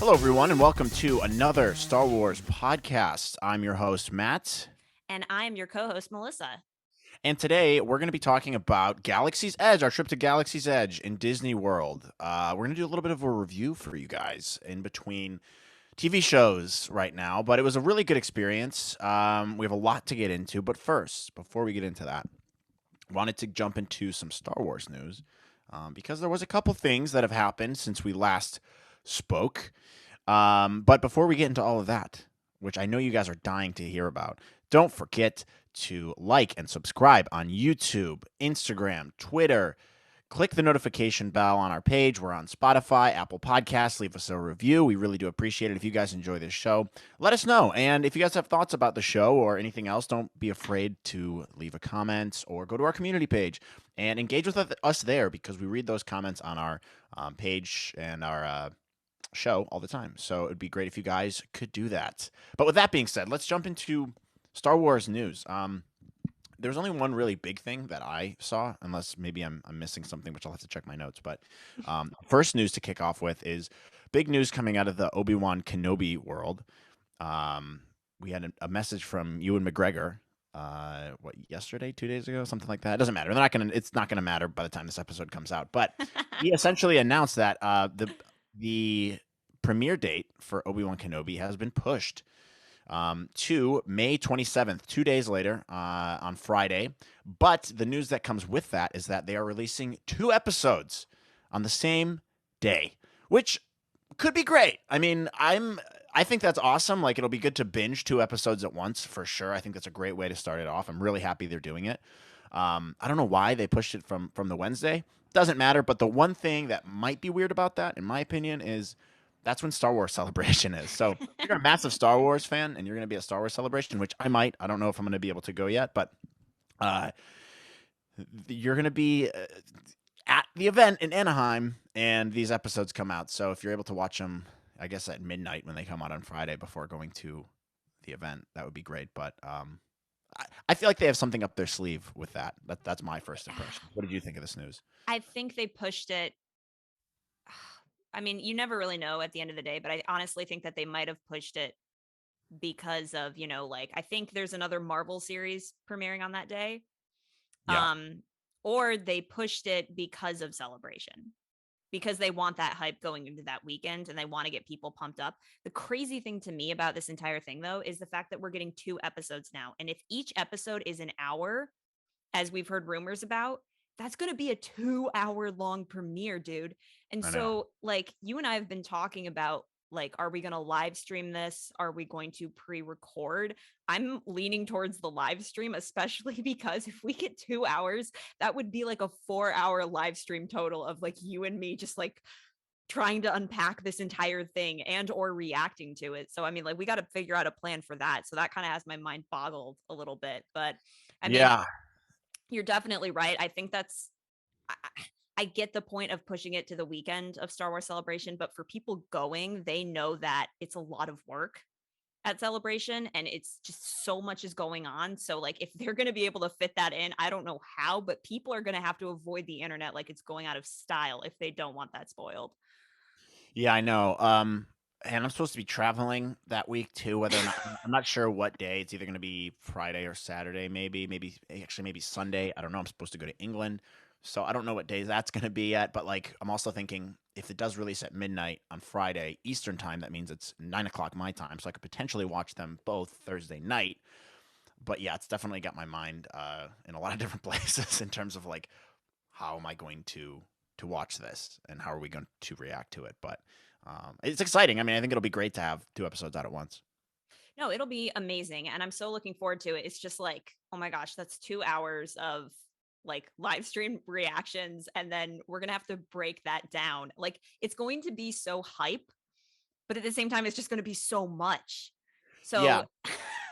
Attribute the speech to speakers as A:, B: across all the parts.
A: Hello, everyone, and welcome to another Star Wars podcast. I'm your host, Matt,
B: And I'm your co host, Melissa.
A: and today we're going to be talking about Galaxy's Edge, our trip to Galaxy's Edge in Disney World. We're going to do a little bit of a review for you guys in between TV shows right now, but it was a really good experience. We have a lot to get into, but first, before we get into that, wanted to jump into some Star Wars news because there was a couple things that have happened since we last spoke. But before we get into all of that, which I know you guys are dying to hear about, don't forget to like and subscribe on YouTube, Instagram, Twitter. Click the notification bell on our page. We're on Spotify, Apple Podcasts. Leave us a review. We really do appreciate it. If you guys enjoy this show, let us know. And if you guys have thoughts about the show or anything else, don't be afraid to leave a comment or go to our community page and engage with us there because we read those comments on our page and our show all the time. So it'd be great if you guys could do that. But with that being said, let's jump into Star Wars news. There's only one really big thing that I saw, unless maybe I'm missing something, which I'll have to check my notes. But first news to kick off with is big news coming out of the Obi-Wan Kenobi world. We had a message from Ewan McGregor. Yesterday, 2 days ago, something like that. It doesn't matter. It's not gonna matter by the time this episode comes out. But he essentially announced that the premiere date for Obi-Wan Kenobi has been pushed to May 27th, 2 days later, on Friday. But the news that comes with that is that they are releasing 2 episodes on the same day, which could be great. I mean, I think that's awesome. Like, it'll be good to binge 2 episodes at once for sure. I think that's a great way to start it off. I'm really happy they're doing it. I don't know why they pushed it from the Wednesday. Doesn't matter. But the one thing that might be weird about that, in my opinion, is that's when Star Wars Celebration is. So if you're a massive Star Wars fan and you're going to be at Star Wars Celebration, which I might. I don't know if I'm going to be able to go yet, but uh, you're going to be at the event in Anaheim, and these episodes come out. So if you're able to watch them, I guess at midnight when they come out on Friday before going to the event, that would be great. But I feel like they have something up their sleeve with that. That's my first impression. What did you think of this news?
B: I think they pushed it. I mean, you never really know at the end of the day, but I honestly think that they might have pushed it because of, like, I think there's another Marvel series premiering on that day.
A: Yeah.
B: Or they pushed it because of Celebration, because they want that hype going into that weekend and they want to get people pumped up. The crazy thing to me about this entire thing, though, is the fact that we're getting 2 episodes now. And if each episode is an hour, as we've heard rumors about, that's going to be a 2 hour long premiere, dude. And
A: I know.
B: so, like, you and I have been talking about, like, are we going to live stream this? Are we going to pre-record? I'm leaning towards the live stream, especially because if we get 2 hours, that would be like a 4 hour live stream total of like you and me just like trying to unpack this entire thing and or reacting to it. So I mean, like, we got to figure out a plan for that. So that kind of has my mind boggled a little bit. But I mean,
A: Yeah.
B: you're definitely right. I think I, I get the point of pushing it to the weekend of Star Wars Celebration, but for people going, they know that it's a lot of work at Celebration and it's just so much is going on. So like if they're going to be able to fit that in, I don't know how, but people are going to have to avoid the internet like it's going out of style if they don't want that spoiled.
A: Yeah, I know. And I'm supposed to be traveling that week too. Whether or not I'm not sure what day. It's either going to be Friday or Saturday, maybe Sunday. I don't know. I'm supposed to go to England, so I don't know what days that's going to be yet. But like, I'm also thinking if it does release at midnight on Friday Eastern time, that means it's 9 o'clock my time, so I could potentially watch them both Thursday night. But yeah, it's definitely got my mind in a lot of different places in terms of like how am I going to watch this and how are we going to react to it? But it's exciting. I mean, I think it'll be great to have 2 episodes out at once.
B: No, it'll be amazing. And I'm so looking forward to it. It's just like, oh my gosh, that's 2 hours of like live stream reactions. And then we're going to have to break that down. Like, it's going to be so hype, but at the same time, it's just going to be so much.
A: Yeah,
B: So,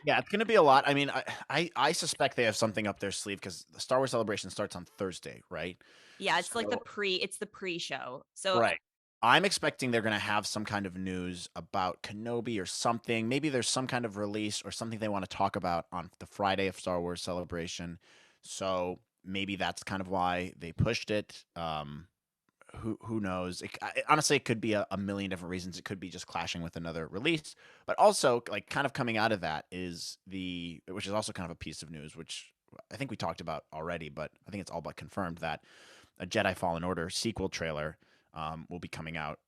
A: yeah, it's going to be a lot. I mean, I suspect they have something up their sleeve because the Star Wars Celebration starts on Thursday, right?
B: yeah, it's like
A: So
B: it's the pre show. So,
A: right. I'm expecting they're going to have some kind of news about Kenobi or something. Maybe there's some kind of release or something they want to talk about on the Friday of Star Wars Celebration. So maybe that's kind of why they pushed it. who knows? Honestly, it could be a million different reasons. It could be just clashing with another release, but also like kind of coming out of that is which is also kind of a piece of news, which I think we talked about already, but I think it's all but confirmed that a Jedi Fallen Order sequel trailer will be coming out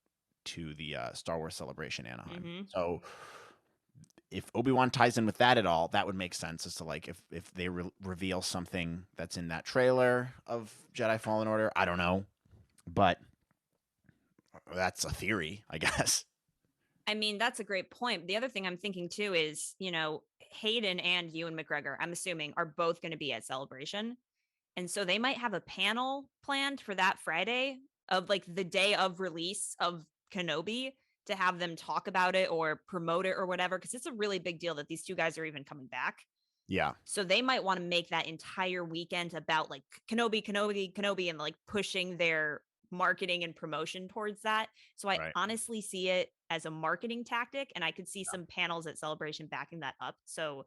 A: to the Star Wars Celebration Anaheim.
B: Hmm.
A: So if Obi-Wan ties in with that at all, that would make sense as to like if they reveal something that's in that trailer of Jedi Fallen Order. I don't know, but that's a theory, I guess.
B: I mean, that's a great point. The other thing I'm thinking too is, Hayden and Ewan McGregor, I'm assuming, are both going to be at Celebration. And so they might have a panel planned for that Friday of like the day of release of Kenobi to have them talk about it or promote it or whatever. Cause it's a really big deal that these two guys are even coming back.
A: Yeah,
B: So they might want to make that entire weekend about like Kenobi, Kenobi, Kenobi, and like pushing their marketing and promotion towards that. So I
A: right.
B: honestly see it as a marketing tactic, and I could see some panels at Celebration backing that up. So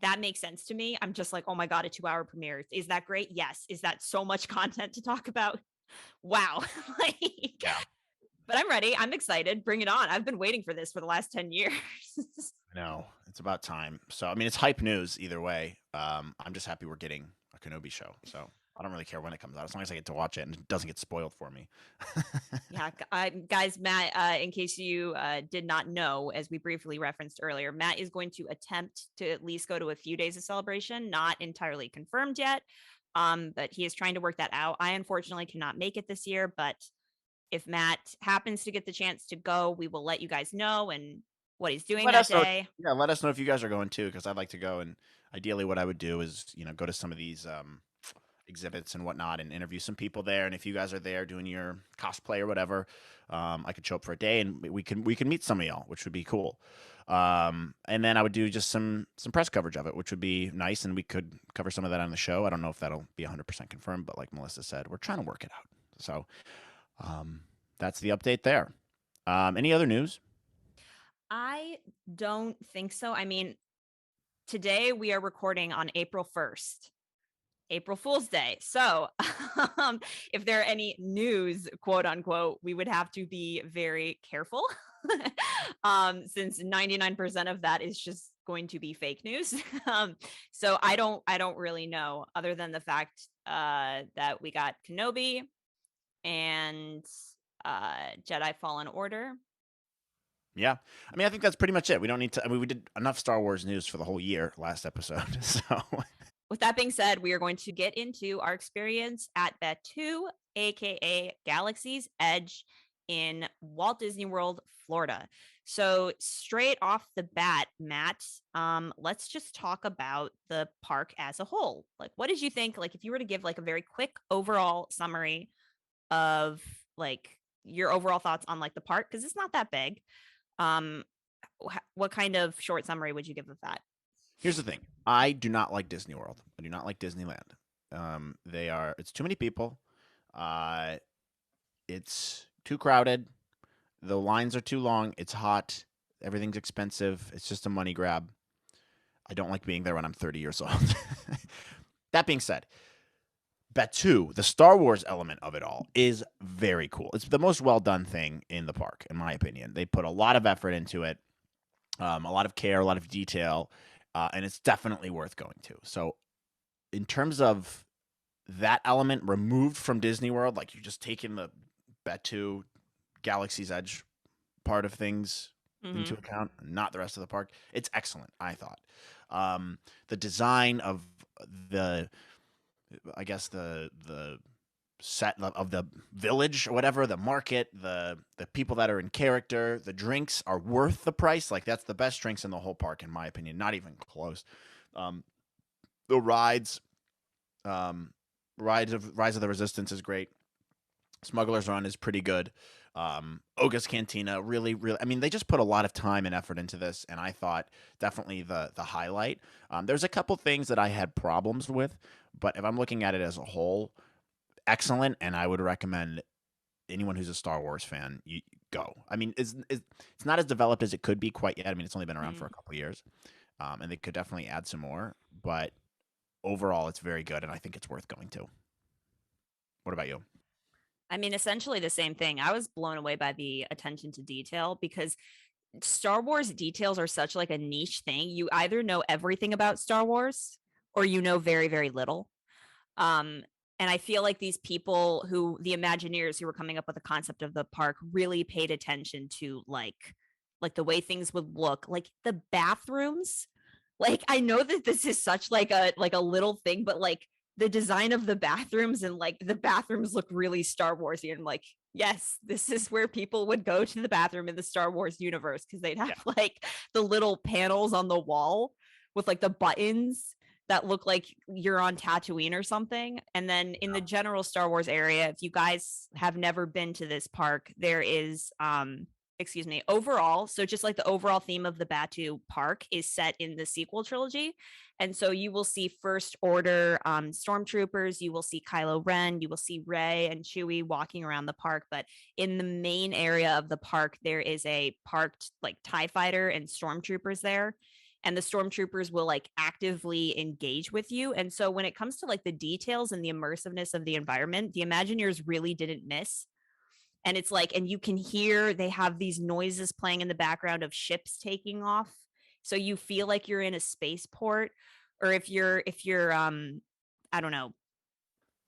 B: that makes sense to me. I'm just like, oh my God, a 2 hour premiere. Is that great? Yes. Is that so much content to talk about? Wow. Like,
A: Yeah,
B: but I'm ready. I'm excited. Bring it on. I've been waiting for this for the last 10 years.
A: I know it's about time. So I mean, it's hype news either way. I'm just happy we're getting a Kenobi show. So I don't really care when it comes out, as long as I get to watch it and it doesn't get spoiled for me.
B: Yeah, guys, Matt, in case you did not know, as we briefly referenced earlier, Matt is going to attempt to at least go to a few days of celebration, not entirely confirmed yet. But he is trying to work that out. I unfortunately cannot make it this year, but if Matt happens to get the chance to go, we will let you guys know and what he's doing
A: Let
B: that
A: us know.
B: day.
A: Yeah, let us know if you guys are going too, because I'd like to go. And ideally, what I would do is, go to some of these exhibits and whatnot, and interview some people there. And if you guys are there doing your cosplay or whatever, I could show up for a day, and we can meet some of y'all, which would be cool. And then I would do just some press coverage of it, which would be nice, and we could cover some of that on the show. I don't know if that'll be 100% confirmed, but like Melissa said, we're trying to work it out. So um, that's the update there. Any other news?
B: I don't think so. I mean, today we are recording on April 1st. April Fool's Day. So, if there are any news, quote unquote, we would have to be very careful, since 99% of that is just going to be fake news. So I don't really know, other than the fact that we got Kenobi and Jedi Fallen Order.
A: Yeah. I mean, I think that's pretty much it. We don't need to. I mean, we did enough Star Wars news for the whole year last episode. So,
B: With that being said, we are going to get into our experience at Batuu, aka Galaxy's Edge in Walt Disney World, Florida. So straight off the bat, Matt, let's just talk about the park as a whole. Like, what did you think? Like, if you were to give like a very quick overall summary of like your overall thoughts on like the park, because it's not that big. Um, what kind of short summary would you give of that?
A: here's the thing. I do not like Disney World. I do not like Disneyland. It's too many people. Uh, it's too crowded. The lines are too long. It's hot. Everything's expensive. It's just a money grab. I don't like being there when I'm 30 years old. That being said, Batuu, the Star Wars element of it all, is very cool. It's the most well done thing in the park, in my opinion. They put a lot of effort into it, a lot of care, a lot of detail, and it's definitely worth going to. So, in terms of that element removed from Disney World, like you're just taking the Batuu Galaxy's Edge part of things into
B: Mm-hmm.
A: account, not the rest of the park. It's excellent, I thought. The design of the, I guess the set of the village or whatever, the market, the people that are in character, the drinks are worth the price. Like that's the best drinks in the whole park, in my opinion. Not even close. Um, the rides, um, Rise of the Resistance is great. Smugglers Run is pretty good. Oga's Cantina, really, really. I mean, they just put a lot of time and effort into this, and I thought definitely the highlight. There's a couple things that I had problems with, but if I'm looking at it as a whole, excellent, and I would recommend anyone who's a Star Wars fan, you go. I mean, it's not as developed as it could be quite yet. I mean, it's only been around for
B: Mm-hmm.
A: a couple years, and they could definitely add some more. But overall, it's very good, and I think it's worth going to. What about you?
B: I mean, essentially the same thing. I was blown away by the attention to detail because Star Wars details are such like a niche thing. You either know everything about Star Wars or you know very, very little. Um, and I feel like these people who the Imagineers who were coming up with the concept of the park really paid attention to like the way things would look, like the bathrooms. Like I know that this is such like a little thing, but like the design of the bathrooms and like the bathrooms look really Star Warsy. And I'm like, yes, this is where people would go to the bathroom in the Star Wars universe because they'd
A: Yeah.
B: have like the little panels on the wall with like the buttons that look like you're on Tatooine or something. And then in the general Star Wars area, if you guys have never been to this park, there is excuse me, overall, so just like the overall theme of the Batuu park is set in the sequel trilogy. And so you will see First Order stormtroopers, you will see Kylo Ren, you will see Rey and Chewie walking around the park. But in the main area of the park, there is a parked like TIE fighter and stormtroopers there, and the stormtroopers will like actively engage with you. And so when it comes to like the details and the immersiveness of the environment, the Imagineers really didn't miss. And it's like, and you can hear they have these noises playing in the background of ships taking off. So you feel like you're in a spaceport. Or if you're I don't know,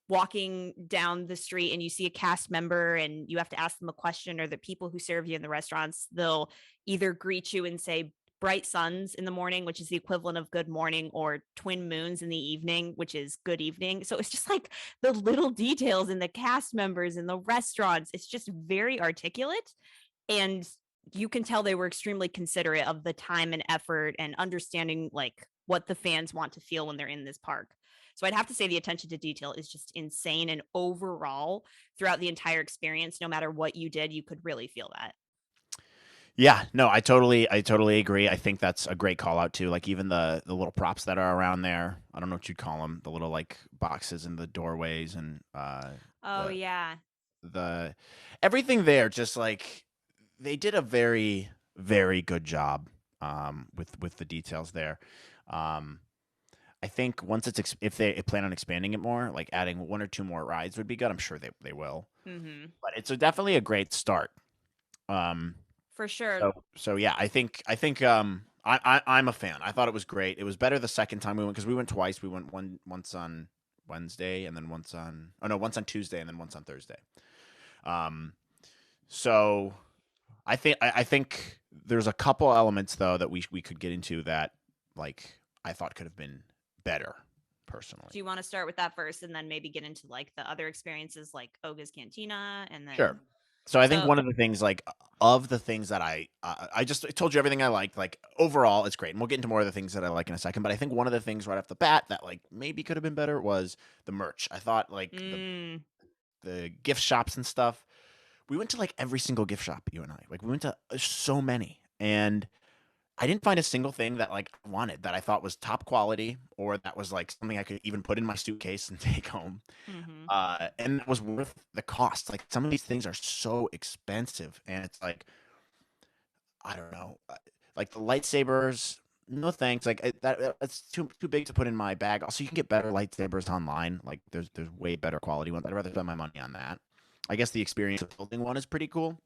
B: walking down the street and you see a cast member and you have to ask them a question, or the people who serve you in the restaurants, they'll either greet you and say bright suns in the morning, which is the equivalent of good morning, or twin moons in the evening, which is good evening. So it's just like the little details in the cast members in the restaurants. It's just very articulate. And you can tell they were extremely considerate of the time and effort and understanding like what the fans want to feel when they're in this park. So I'd have to say the attention to detail is just insane. And overall, throughout the entire experience, no matter what you did, you could really feel that.
A: Yeah, no, I totally agree. I think that's a great call out too. Like even the little props that are around there. I don't know what you'd call them. The little like boxes in the doorways and
B: Oh,
A: the
B: yeah.
A: the everything there. Just like they did a very good job with the details there. Um, I think once if they plan on expanding it more, like adding one or two more rides would be good. I'm sure they will.
B: Hmm.
A: But it's definitely a great start. Um,
B: For sure.
A: so yeah, I'm a fan. I thought it was great. It was better the second time we went because we went twice. We went once on Wednesday and then once on Tuesday and then once on Thursday. Um, so I think there's a couple elements though that we could get into that like I thought could have been better personally.
B: Do you want to start with that first and then maybe get into like the other experiences like Oga's Cantina and
A: Sure.
B: then
A: So I think
B: so
A: one of the things, like, of the things that I just told you everything I liked. Like overall, it's great, and we'll get into more of the things that I like in a second. But I think one of the things right off the bat that like maybe could have been better was the merch. I thought like
B: mm,
A: the gift shops and stuff. We went to like every single gift shop, you and I. Like we went to so many, and I didn't find a single thing that like I wanted that I thought was top quality or that was like something I could even put in my suitcase and take home.
B: hmm.
A: And it was worth the cost. Like some of these things are so expensive, and it's like I don't know, like the lightsabers. No thanks. Like that's too big to put in my bag. Also, you can get better lightsabers online. Like there's way better quality ones. I'd rather spend my money on that. I guess the experience of building one is pretty cool.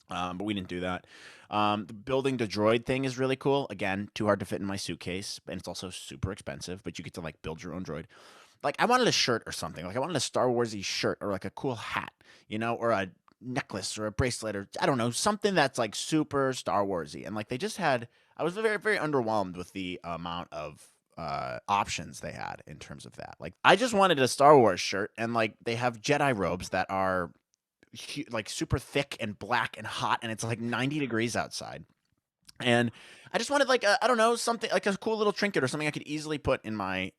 A: But we didn't do that. The building the droid thing is really cool. Again, too hard to fit in my suitcase, and it's also super expensive. But you get to like build your own droid. Like I wanted a shirt or something. Like I wanted a Star Warsy shirt or like a cool hat, or a necklace or a bracelet or I don't know, something that's like super Star Warsy. And like they just had, I was very underwhelmed with the amount of options they had in terms of that. Like I just wanted a Star Wars shirt, and like they have Jedi robes that are like super thick and black and hot, and it's like 90 degrees outside. And I just wanted like I don't know, something like a cool little trinket or something I could easily put in my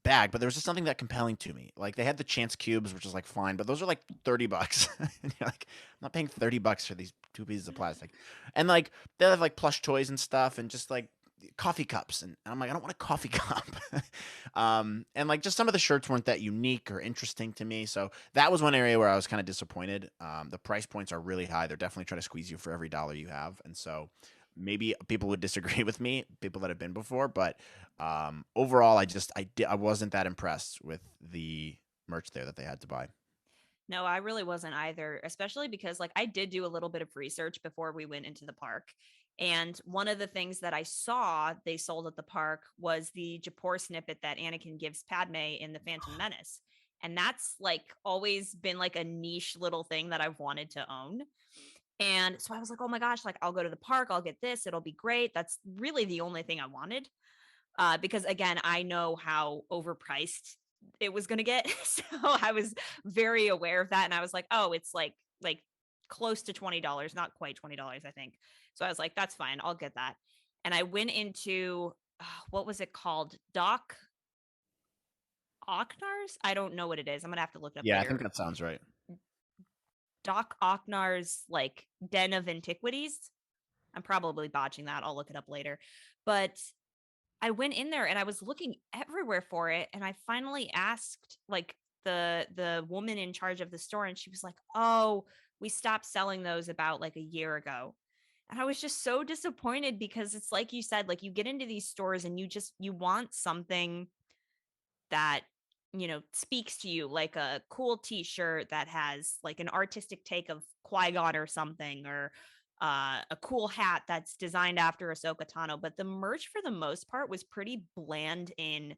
A: bag, but there was just something that compelling to me. Like they had the chance cubes, which is like fine, but those are like $30. And you're like, I'm not paying $30 for these two pieces of plastic. And like they have like plush toys and stuff and just like coffee cups, and I'm like, I don't want a coffee cup. And like just some of the shirts weren't that unique or interesting to me. So that was one area where I was kind of disappointed. The price points are really high. They're definitely trying to squeeze you for every dollar you have. And so maybe people would disagree with me, people that have been before, but overall, I wasn't that impressed with the merch there that they had to buy.
B: No, I really wasn't either, especially because like I did do a little bit of research before we went into the park. And one of the things that I saw they sold at the park was the Japor snippet that Anakin gives Padme in The Phantom Menace. And that's like always been like a niche little thing that I've wanted to own. And so I was like, oh my gosh, like I'll go to the park, I'll get this, it'll be great. That's really the only thing I wanted. Because again, I know how overpriced it was going to get. So I was very aware of that. And I was like, oh, it's like close to $20, not quite $20, I think. So I was like, that's fine. I'll get that. And I went into, what was it called? Doc Ocknar's? I don't know what it is. I'm going to have to look it up
A: Yeah, I think
B: later.
A: that sounds right.
B: Doc Ocknar's like Den of Antiquities. I'm probably botching that. I'll look it up later. But I went in there and I was looking everywhere for it, and I finally asked like the woman in charge of the store, and she was like, "Oh, we stopped selling those about like a year ago." And I was just so disappointed because it's like you said, like you get into these stores and you want something that speaks to you, like a cool t-shirt that has like an artistic take of Qui-Gon or something, or a cool hat that's designed after Ahsoka Tano. But the merch for the most part was pretty bland in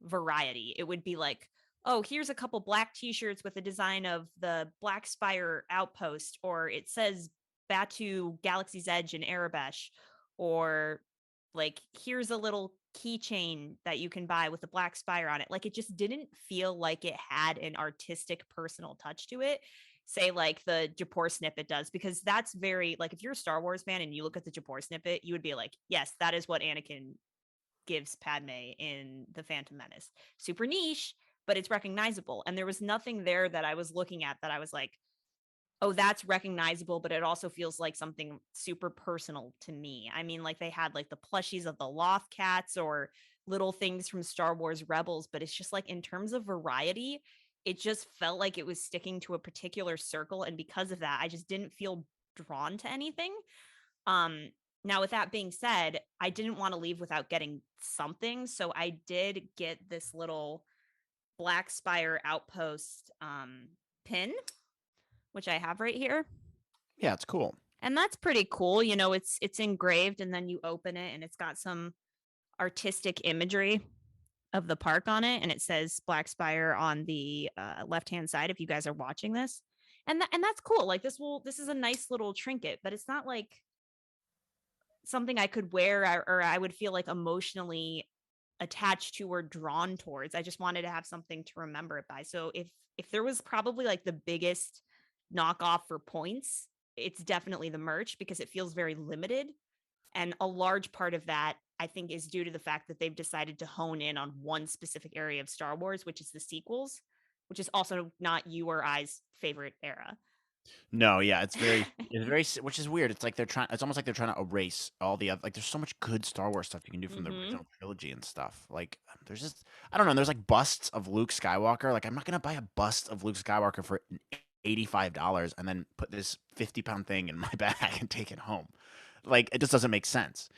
B: variety. It would be like, oh, here's a couple black t-shirts with a design of the Black Spire outpost, or it says Batuu Galaxy's Edge in Arabesh, or like here's a little keychain that you can buy with the Black Spire on it. Like it just didn't feel like it had an artistic personal touch to it. Say like the Japor snippet does, because that's very like if you're a Star Wars fan and you look at the Japor snippet, you would be like, yes, that is what Anakin gives Padme in The Phantom Menace. Super niche, but it's recognizable. And there was nothing there that I was looking at that I was like, oh, that's recognizable, but it also feels like something super personal to me. I mean, like they had like the plushies of the Loth cats or little things from Star Wars Rebels, but it's just like in terms of variety, it just felt like it was sticking to a particular circle. And because of that, I just didn't feel drawn to anything. Um, Now, with that being said, I didn't want to leave without getting something. So I did get this little Black Spire Outpost pin, which I have right here.
A: Yeah, it's cool.
B: And that's pretty cool. It's engraved and then you open it and it's got some artistic imagery of the park on it, and it says Black Spire on the left-hand side if you guys are watching this. And that's cool. Like this is a nice little trinket, but it's not like something I could wear, or I would feel like emotionally attached to or drawn towards. I just wanted to have something to remember it by. So if there was probably like the biggest knockoff for points, it's definitely the merch because it feels very limited. And a large part of that, I think, is due to the fact that they've decided to hone in on one specific area of Star Wars, which is the sequels, which is also not you or I's favorite era.
A: No, yeah, which is weird. It's almost like they're trying to erase all the other, like, there's so much good Star Wars stuff you can do from the
B: Mm-hmm.
A: original trilogy and stuff. Like, there's just, I don't know, there's like busts of Luke Skywalker. Like, I'm not gonna buy a bust of Luke Skywalker for $85 and then put this 50-pound thing in my bag and take it home. Like, it just doesn't make sense.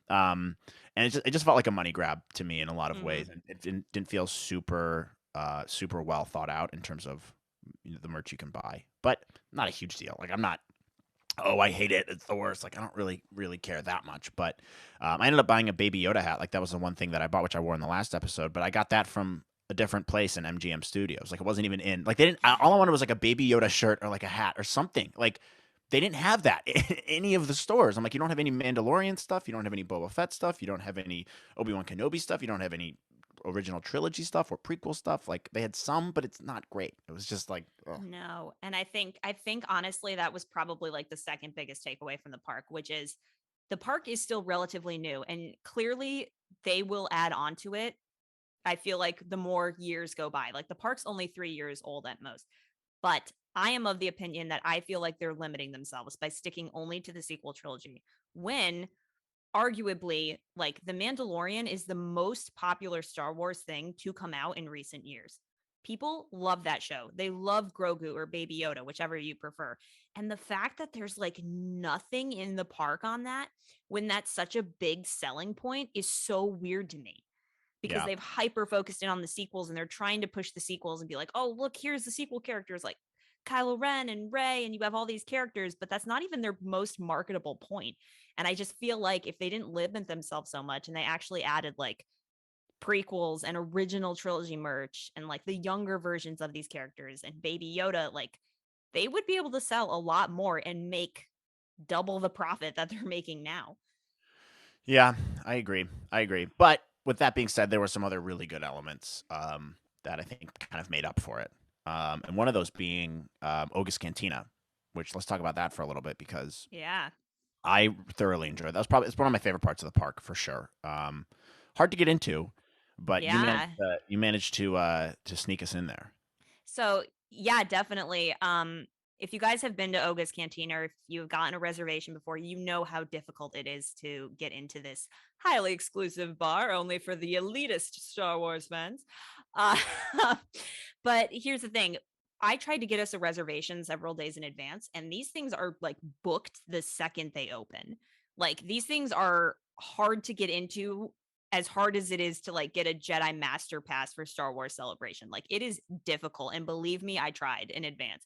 A: Um, and it just felt like a money grab to me in a lot of
B: Mm-hmm.
A: ways. And it didn't feel super well thought out in terms of the merch you can buy. But not a huge deal. Like, I'm not, oh, I hate it, it's the worst. Like, I don't really care that much. But I ended up buying a Baby Yoda hat. Like, that was the one thing that I bought, which I wore in the last episode. But I got that from a different place in MGM Studios. Like, it wasn't even in, like, they didn't, all I wanted was like a Baby Yoda shirt or like a hat or something. Like, they didn't have that in any of the stores. I'm like, you don't have any Mandalorian stuff, you don't have any Boba Fett stuff, you don't have any Obi-Wan Kenobi stuff, you don't have any original trilogy stuff or prequel stuff. Like, they had some, but it's not great. It was just like, ugh.
B: No. And I think honestly that was probably like the second biggest takeaway from the park, which is the park is still relatively new and clearly they will add on to it. I feel like the more years go by, like the park's only 3 years old at most. But I am of the opinion that I feel like they're limiting themselves by sticking only to the sequel trilogy when arguably like The Mandalorian is the most popular Star Wars thing to come out in recent years. People love that show. They love Grogu or Baby Yoda, whichever you prefer. And the fact that there's like nothing in the park on that when that's such a big selling point is so weird to me because
A: Yeah.
B: they've hyper focused in on the sequels and they're trying to push the sequels and be like, oh, look, here's the sequel characters. Like, Kylo Ren and Rey, and you have all these characters, but that's not even their most marketable point. And I just feel like if they didn't limit themselves so much and they actually added like prequels and original trilogy merch and like the younger versions of these characters and Baby Yoda, like they would be able to sell a lot more and make double the profit that they're making now.
A: Yeah, I agree. I agree. But with that being said, there were some other really good elements that I think kind of made up for it. And one of those being Oga's Cantina, which let's talk about that for a little bit because
B: Yeah.
A: I thoroughly enjoyed it. That was probably it's one of my favorite parts of the park for sure. Hard to get into, but
B: Yeah.
A: you managed to sneak us in there.
B: So yeah, definitely. If you guys have been to Oga's Cantina or if you've gotten a reservation before, you know how difficult it is to get into this highly exclusive bar only for the elitist Star Wars fans. Uh, but here's the thing. I tried to get us a reservation several days in advance, and these things are like booked the second they open. Like these things are hard to get into, as hard as it is to like get a Jedi Master Pass for Star Wars Celebration. Like it is difficult. And believe me, I tried in advance.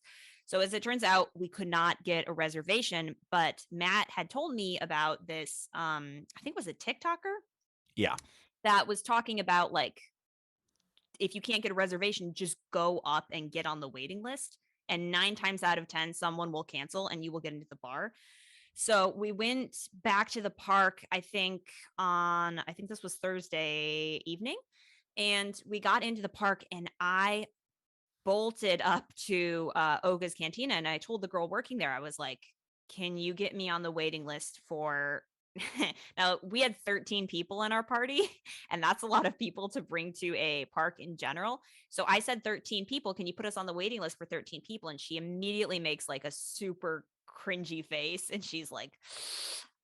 B: So as it turns out, we could not get a reservation, but Matt had told me about this, I think it was a TikToker
A: Yeah.
B: that was talking about like if you can't get a reservation, just go up and get on the waiting list. And 9 times out of 10, someone will cancel and you will get into the bar. So we went back to the park, I think this was Thursday evening. And we got into the park and I bolted up to Oga's Cantina. And I told the girl working there, I was like, can you get me on the waiting list for. Now, we had 13 people in our party, and that's a lot of people to bring to a park in general. So I said 13 people. Can you put us on the waiting list for 13 people? And she immediately makes like a super cringy face. And she's like,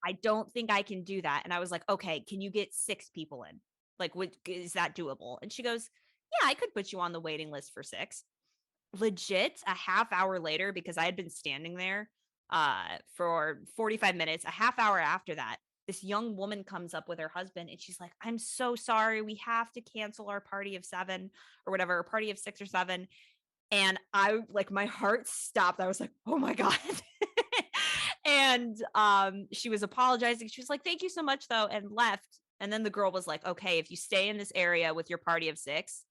B: I don't think I can do that. And I was like, okay, can you get 6 people in? Like, is that doable? And she goes, yeah, I could put you on the waiting list for 6. Legit, a half hour later, because I had been standing there for 45 minutes, a half hour after that, this young woman comes up with her husband and she's like, I'm so sorry. We have to cancel our party of 7 or whatever, a party of 6 or 7. And I like my heart stopped. I was like, oh my God. And she was apologizing. She was like, thank you so much, though, and left. And then the girl was like, okay, if you stay in this area with your party of 6,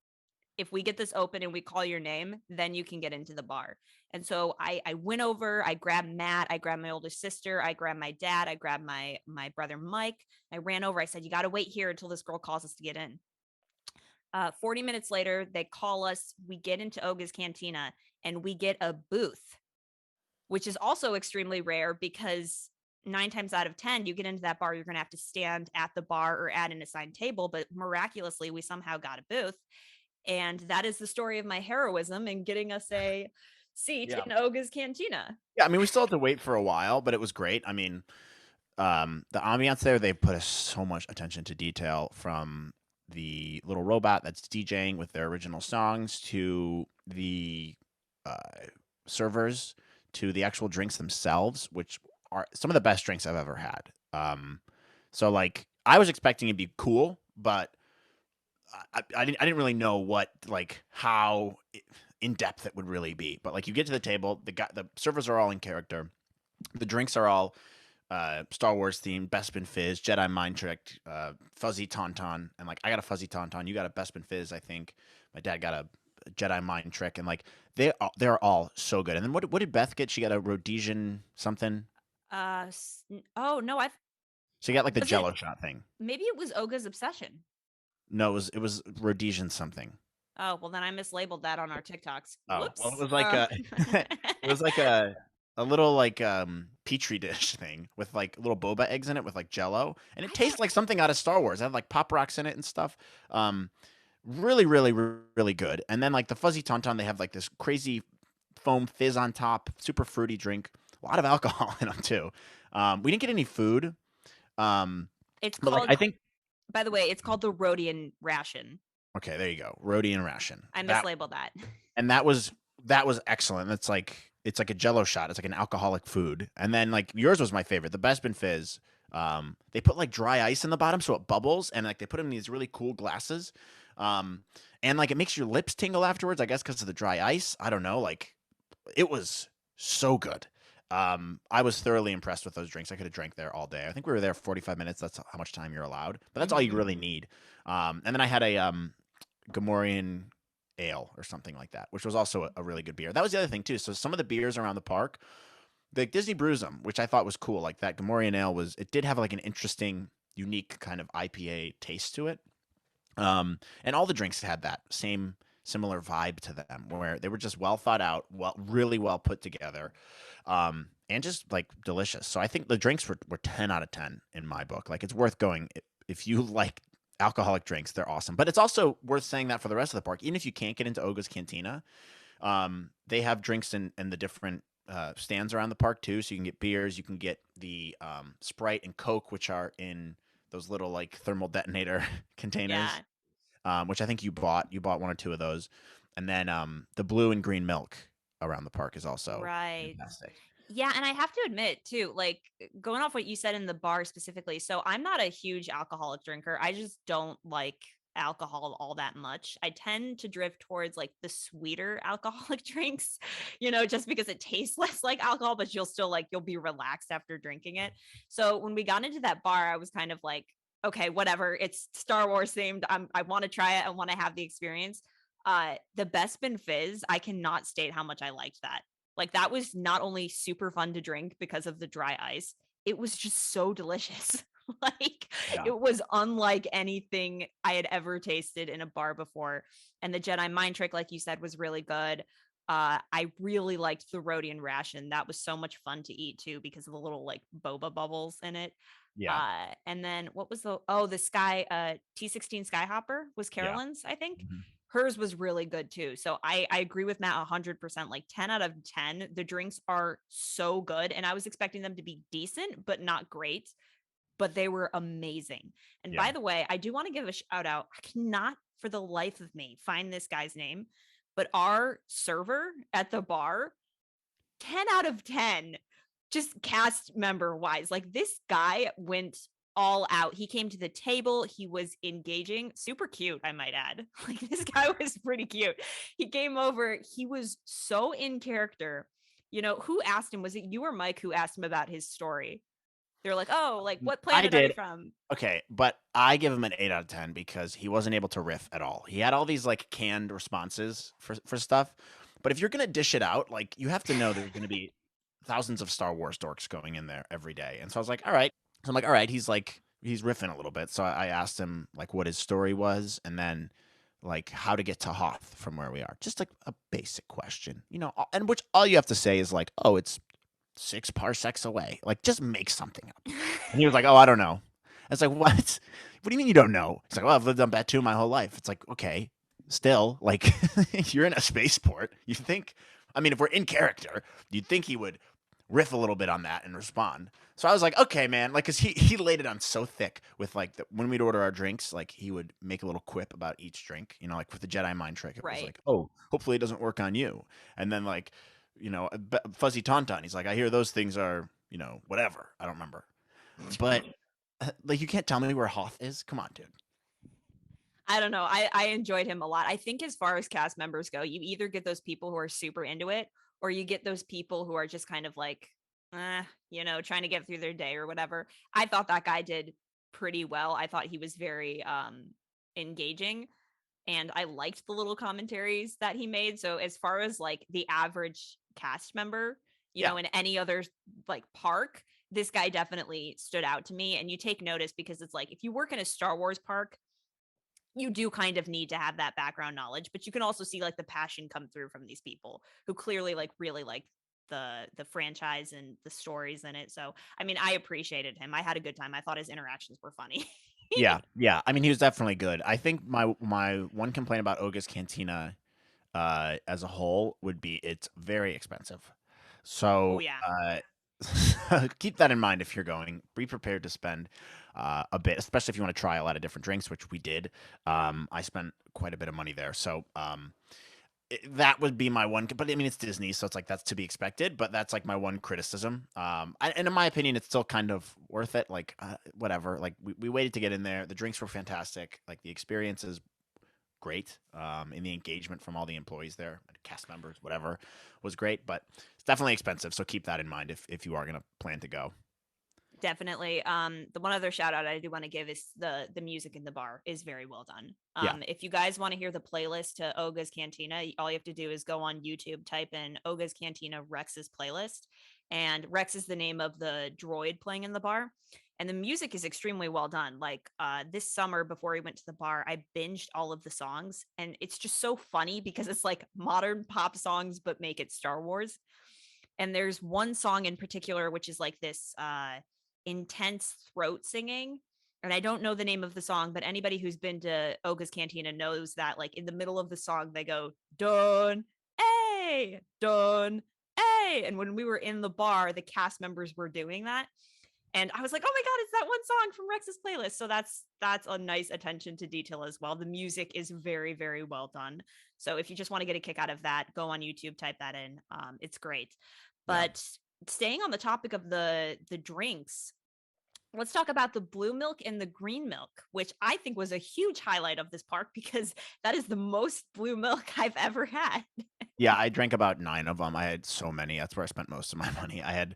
B: if we get this open and we call your name, then you can get into the bar. And so I went over, I grabbed Matt, I grabbed my older sister, I grabbed my dad, I grabbed my brother Mike. I ran over, I said, you got to wait here until this girl calls us to get in. 40 minutes later, they call us, we get into Oga's Cantina and we get a booth, which is also extremely rare because 9 times out of 10, you get into that bar, you're going to have to stand at the bar or at an assigned table. But miraculously, we somehow got a booth. And that is the story of my heroism in getting us a seat
A: Yeah.
B: in Oga's Cantina.
A: Yeah, I mean, we still had to wait for a while, but it was great. I mean, the ambiance there, they put so much attention to detail from the little robot that's DJing with their original songs to the uh, servers to the actual drinks themselves, which are some of the best drinks I've ever had. So like I was expecting it'd be cool, but I didn't really know what like how in depth it would really be. But like you get to the table, the servers are all in character. The drinks are all Star Wars themed, Bespin Fizz, Jedi Mind Trick, Fuzzy Tauntaun, and like I got a Fuzzy Tauntaun, you got a Bespin Fizz, I think. My dad got a Jedi Mind Trick, and like they're all so good. And then what did Beth get? She got a Rhodesian something.
B: Oh no, I
A: She got like the
B: was it.
A: Jello shot thing.
B: Maybe it was Oga's obsession.
A: No, it was Rhodesian something.
B: Oh well, then I mislabeled that on our TikToks.
A: Oh well, it
B: Whoops.
A: was like a it was like a little like petri dish thing with like little boba eggs in it with like Jello, and it
B: I
A: tastes
B: thought.
A: like something out of Star Wars. It had like pop rocks in it and stuff. Really, really, really good. And then like the fuzzy tauntaun, they have like this crazy foam fizz on top, super fruity drink. A lot of alcohol in them too. We didn't get any food, um,
B: It's
A: but like
B: called.
A: I think
B: By the way, it's called the Rhodian ration.
A: okay, there you go, Rhodian ration.
B: I
A: That
B: mislabeled that.
A: and that was excellent. It's like a Jello shot. It's like an alcoholic food. And then like yours was my favorite, the Bespin Fizz. They put like dry ice in the bottom so it bubbles, and like they put them in these really cool glasses. Um, and like it makes your lips tingle afterwards, I guess, because of the dry ice. I don't know, like it was so good. I was thoroughly impressed with those drinks. I could have drank there all day. I think we were there 45 minutes. That's how much time you're allowed, but that's all you
B: Hmm.
A: really need. And then I had a Gamorrean ale or something like that, which was also a really good beer. That was the other thing too. So some of the beers around the park, the Disney brews them, which I thought was cool. Like that Gamorrean ale was, it did have like an interesting, unique kind of IPA taste to it. And all the drinks had that same similar vibe to them, where they were just well thought out, really well put together, and just like delicious. So I think the drinks were 10 out of 10 in my book. Like it's worth going if you like alcoholic drinks. They're awesome, but it's also worth saying that for the rest of the park. Even if you can't get into Oga's Cantina, they have drinks in the different stands around the park too. So you can get beers, you can get the Sprite and Coke, which are in those little like thermal detonator containers,
B: Yeah.
A: which I think you bought. You bought one or two of those, and then the blue and green milk around the park is also
B: Right.
A: fantastic.
B: Yeah, and I have to admit too, like going off what you said in the bar specifically. So I'm not a huge alcoholic drinker. I just don't like alcohol all that much. I tend to drift towards like the sweeter alcoholic drinks, just because it tastes less like alcohol, but you'll be relaxed after drinking it. So when we got into that bar, I was kind of like, okay, whatever. It's Star Wars themed. I want to try it. I want to have the experience. The Bespin Fizz, I cannot state how much I liked that. Like that was not only super fun to drink because of the dry ice, it was just so delicious. Like
A: Yeah,
B: it was unlike anything I had ever tasted in a bar before. And the Jedi mind trick, like you said, was really good. I really liked the Rhodian ration. That was so much fun to eat too because of the little like boba bubbles in it.
A: yeah,
B: And then what was the Sky T16 Skyhopper was
A: yeah.
B: Carolyn's, I think.
A: Mhm.
B: Hers was really good too. So I agree with Matt 100%. Like 10 out of 10. The drinks are so good. And I was expecting them to be decent, but not great. But they were amazing. And
A: Yeah.
B: by the way, I do want to give a shout out. I cannot for the life of me find this guy's name, but our server at the bar, 10 out of 10, just cast member wise. Like this guy went all out. He came to the table. He was engaging, super cute, I might add. Like this guy was pretty cute. He came over. He was so in character. Who asked him? Was it you or Mike who asked him about his story? They're like, oh, like what
A: I
B: planet are you
A: did.
B: from?
A: Okay, but I give him an 8 out of 10 because he wasn't able to riff at all. He had all these like canned responses for stuff, but if you're gonna dish it out, like you have to know there's gonna be thousands of Star Wars dorks going in there every day. And so I was like, all right. So I'm like, all right. He's riffing a little bit. So I asked him like what his story was, and then like how to get to Hoth from where we are. Just like a basic question, and which all you have to say is like, oh, it's 6 parsecs away. Like, just make something up. And he was like, "Oh, I don't know." I was like, "What? What do you mean you don't know?" He's like, "Well, I've lived on Batuu my whole life." It's like, okay, still, like, you're in a spaceport. You think, I mean, if we're in character, you'd think he would riff a little bit on that and respond. So I was like, okay, man, like, cause he laid it on so thick with like when we'd order our drinks, like he would make a little quip about each drink, like with the Jedi mind trick, it was
B: Right.
A: like, oh, hopefully it doesn't work on you, and then like, Fuzzy Tauntaun, he's like, I hear those things are, whatever, I don't remember, but like, you can't tell me where Hoth is. Come on, dude.
B: I don't know. I enjoyed him a lot. I think as far as cast members go, you either get those people who are super into it, or you get those people who are just kind of like, trying to get through their day or whatever. I thought that guy did pretty well. I thought he was very engaging, and I liked the little commentaries that he made. So as far as like the average cast member,
A: Yeah,
B: in any other like park, this guy definitely stood out to me. And you take notice because it's like if you work in a Star Wars park, you do kind of need to have that background knowledge, but you can also see like the passion come through from these people who clearly like really like the franchise and the stories in it. So I mean, I appreciated him. I had a good time. I thought his interactions were funny.
A: yeah, yeah. I mean, he was definitely good. I think my one complaint about Oga's Cantina, as a whole, would be it's very expensive.
B: Oh
A: So
B: yeah.
A: keep that in mind if you're going. Be prepared to spend a bit, especially if you want to try a lot of different drinks, which we did. I spent quite a bit of money there, so that would be my one. But I mean, it's Disney, so it's like that's to be expected. But that's like my one criticism. And in my opinion, it's still kind of worth it. Like whatever. Like we waited to get in there. The drinks were fantastic. Like the experiences great. And the engagement from all the employees there, cast members, whatever, was great. But it's definitely expensive, so keep that in mind if you are going to plan to go.
B: Definitely. The one other shout out I do want to give is the music in the bar is very well done.
A: Yeah,
B: If you guys want to hear the playlist to Oga's Cantina, all you have to do is go on YouTube, type in Oga's Cantina Rex's playlist, and Rex is the name of the droid playing in the bar. And the music is extremely well done. Like this summer before we went to the bar, I binged all of the songs, and it's just so funny because it's like modern pop songs but make it Star Wars. And there's one song in particular which is like this intense throat singing, and I don't know the name of the song, but anybody who's been to Oga's Cantina knows that like in the middle of the song they go done a done a, and when we were in the bar the cast members were doing that, and I was like, oh my god, it's that one song from Rex's playlist. So that's a nice attention to detail as well. The music is very, very well done. So if you just want to get a kick out of that, go on YouTube, type that in. It's great.
A: yeah.
B: But staying on the topic of the drinks, let's talk about the blue milk and the green milk, which I think was a huge highlight of this park because that is the most blue milk I've ever had.
A: Yeah, I drank about 9 of them. I had so many. That's where I spent most of my money. I had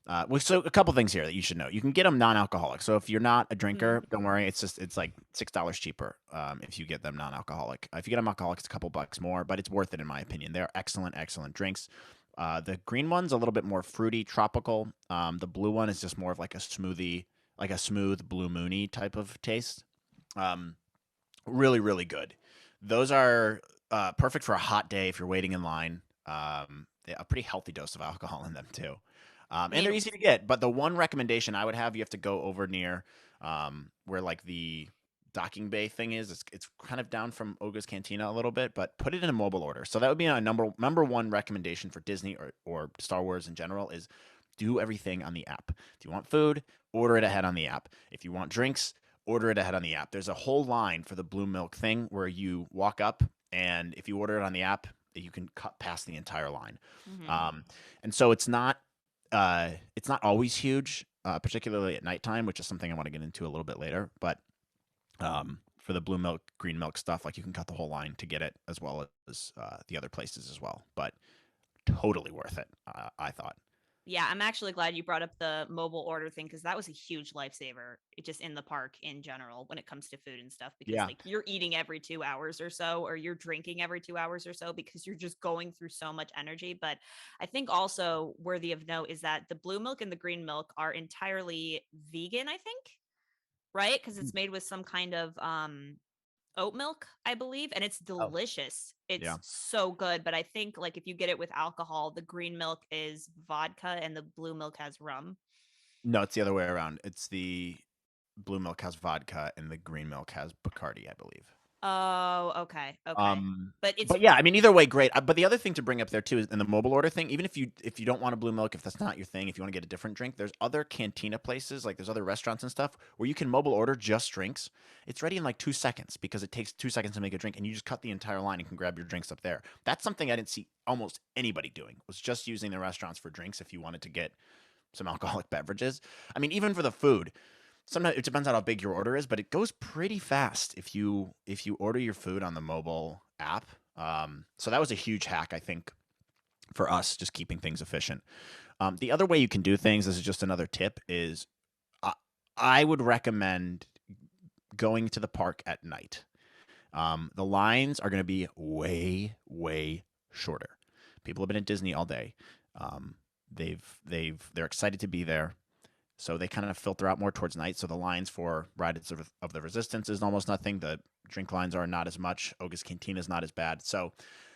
A: well, so a couple things here that you should know. You can get them non-alcoholic. So if you're not a
B: Mm,
A: drinker, don't worry. It's like $6 cheaper if you get them non-alcoholic. If you get them alcoholic, it's a couple bucks more, but it's worth it in my opinion. They're excellent, excellent drinks. The green one's a little bit more fruity, tropical. The blue one is just more of like a smoothie, like a smooth blue moony type of taste. Um, Really, really good. Those are perfect for a hot day if you're waiting in line. A pretty healthy dose of alcohol in them too,
B: I
A: and they're
B: mean,
A: easy to get. But the one recommendation I would have, you have to go over near where like the docking bay thing is. It's kind of down from Oga's Cantina a little bit, but put it in a mobile order. So that would be a number one recommendation for Disney or Star Wars in general is do everything on the app. If you want food, order it ahead on the app. If you want drinks, order it ahead on the app. There's a whole line for the blue milk thing where you walk up, and if you order it on the app, you can cut past the entire line.
B: mhm.
A: Um, and so it's not always huge, particularly at nighttime, which is something I want to get into a little bit later. But for the blue milk, green milk stuff, like you can cut the whole line to get it, as well as the other places as well. But totally worth it, I thought.
B: Yeah, I'm actually glad you brought up the mobile order thing because that was a huge lifesaver just in the park in general when it comes to food and stuff. Because
A: Yeah.
B: like you're eating every 2 hours or so, or you're drinking every 2 hours or so because you're just going through so much energy. But I think also worthy of note is that the blue milk and the green milk are entirely vegan, I think, right? Because it's made with some kind of oat milk, I believe, and it's
A: Oh,
B: delicious. It's
A: yeah.
B: so good, but I think like if you get it with alcohol, the green milk is vodka and the blue milk has rum.
A: No, it's the other way around. It's the blue milk has vodka and the green milk has Bacardi, I believe.
B: Oh, okay, okay. But it's
A: But yeah, I mean, either way, great. But the other thing to bring up there too is in the mobile order thing. Even if you don't want a blue milk, if that's not your thing, if you want to get a different drink, there's other cantina places, like there's other restaurants and stuff where you can mobile order just drinks. It's ready in like 2 seconds because it takes 2 seconds to make a drink, and you just cut the entire line and can grab your drinks up there. That's something I didn't see almost anybody doing. Was just using the restaurants for drinks if you wanted to get some alcoholic beverages. I mean, even for the food, sometimes it depends on how big your order is, but it goes pretty fast if you order your food on the mobile app. So that was a huge hack, I think, for us, just keeping things efficient. The other way you can do things, this is just another tip, is I, I would recommend going to the park at night. The lines are going to be way, way shorter. People have been at Disney all day. Um, they're excited to be there. So they kind of filter out more towards night. So the lines for Riders of the Resistance is almost nothing. The drink lines are not as much. Oga's Cantina is not as bad. So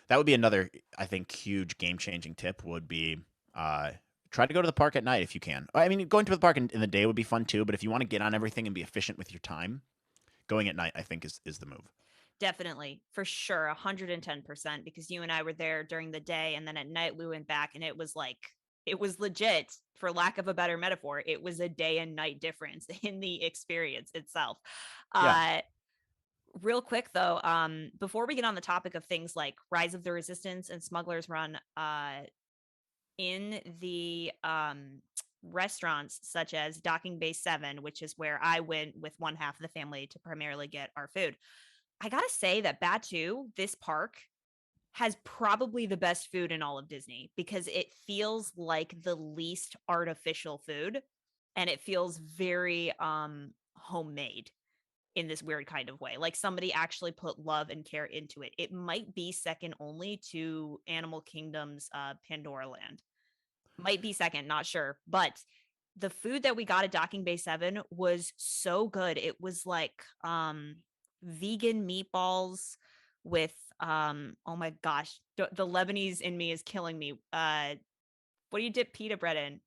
A: that would be another, I think, huge game changing tip would be try to go to the park at night if you can. I mean, going to the park in the day would be fun too. But if you want to get on everything and be efficient with your time, going at night, I think, is the move.
B: definitely for sure 110% because you and I were there during the day and then at night we went back and it was like it was legit, for lack of a better metaphor. It was a day and night difference in the experience itself.
A: Yeah.
B: Uh Real quick though, before we get on the topic of things like Rise of the Resistance and Smugglers Run, in the restaurants such as Docking Bay 7, which is where I went with one half of the family to primarily get our food. I gotta say that Batuu, this park, has probably the best food in all of Disney because it feels like the least artificial food and it feels very homemade in this weird kind of way. Like somebody actually put love and care into it. It might be second only to Animal Kingdom's Pandora Land. Might be second, not sure. But the food that we got at Docking Bay 7 was so good. It was like vegan meatballs with oh my gosh, the Lebanese in me is killing me. What do you dip pita bread in?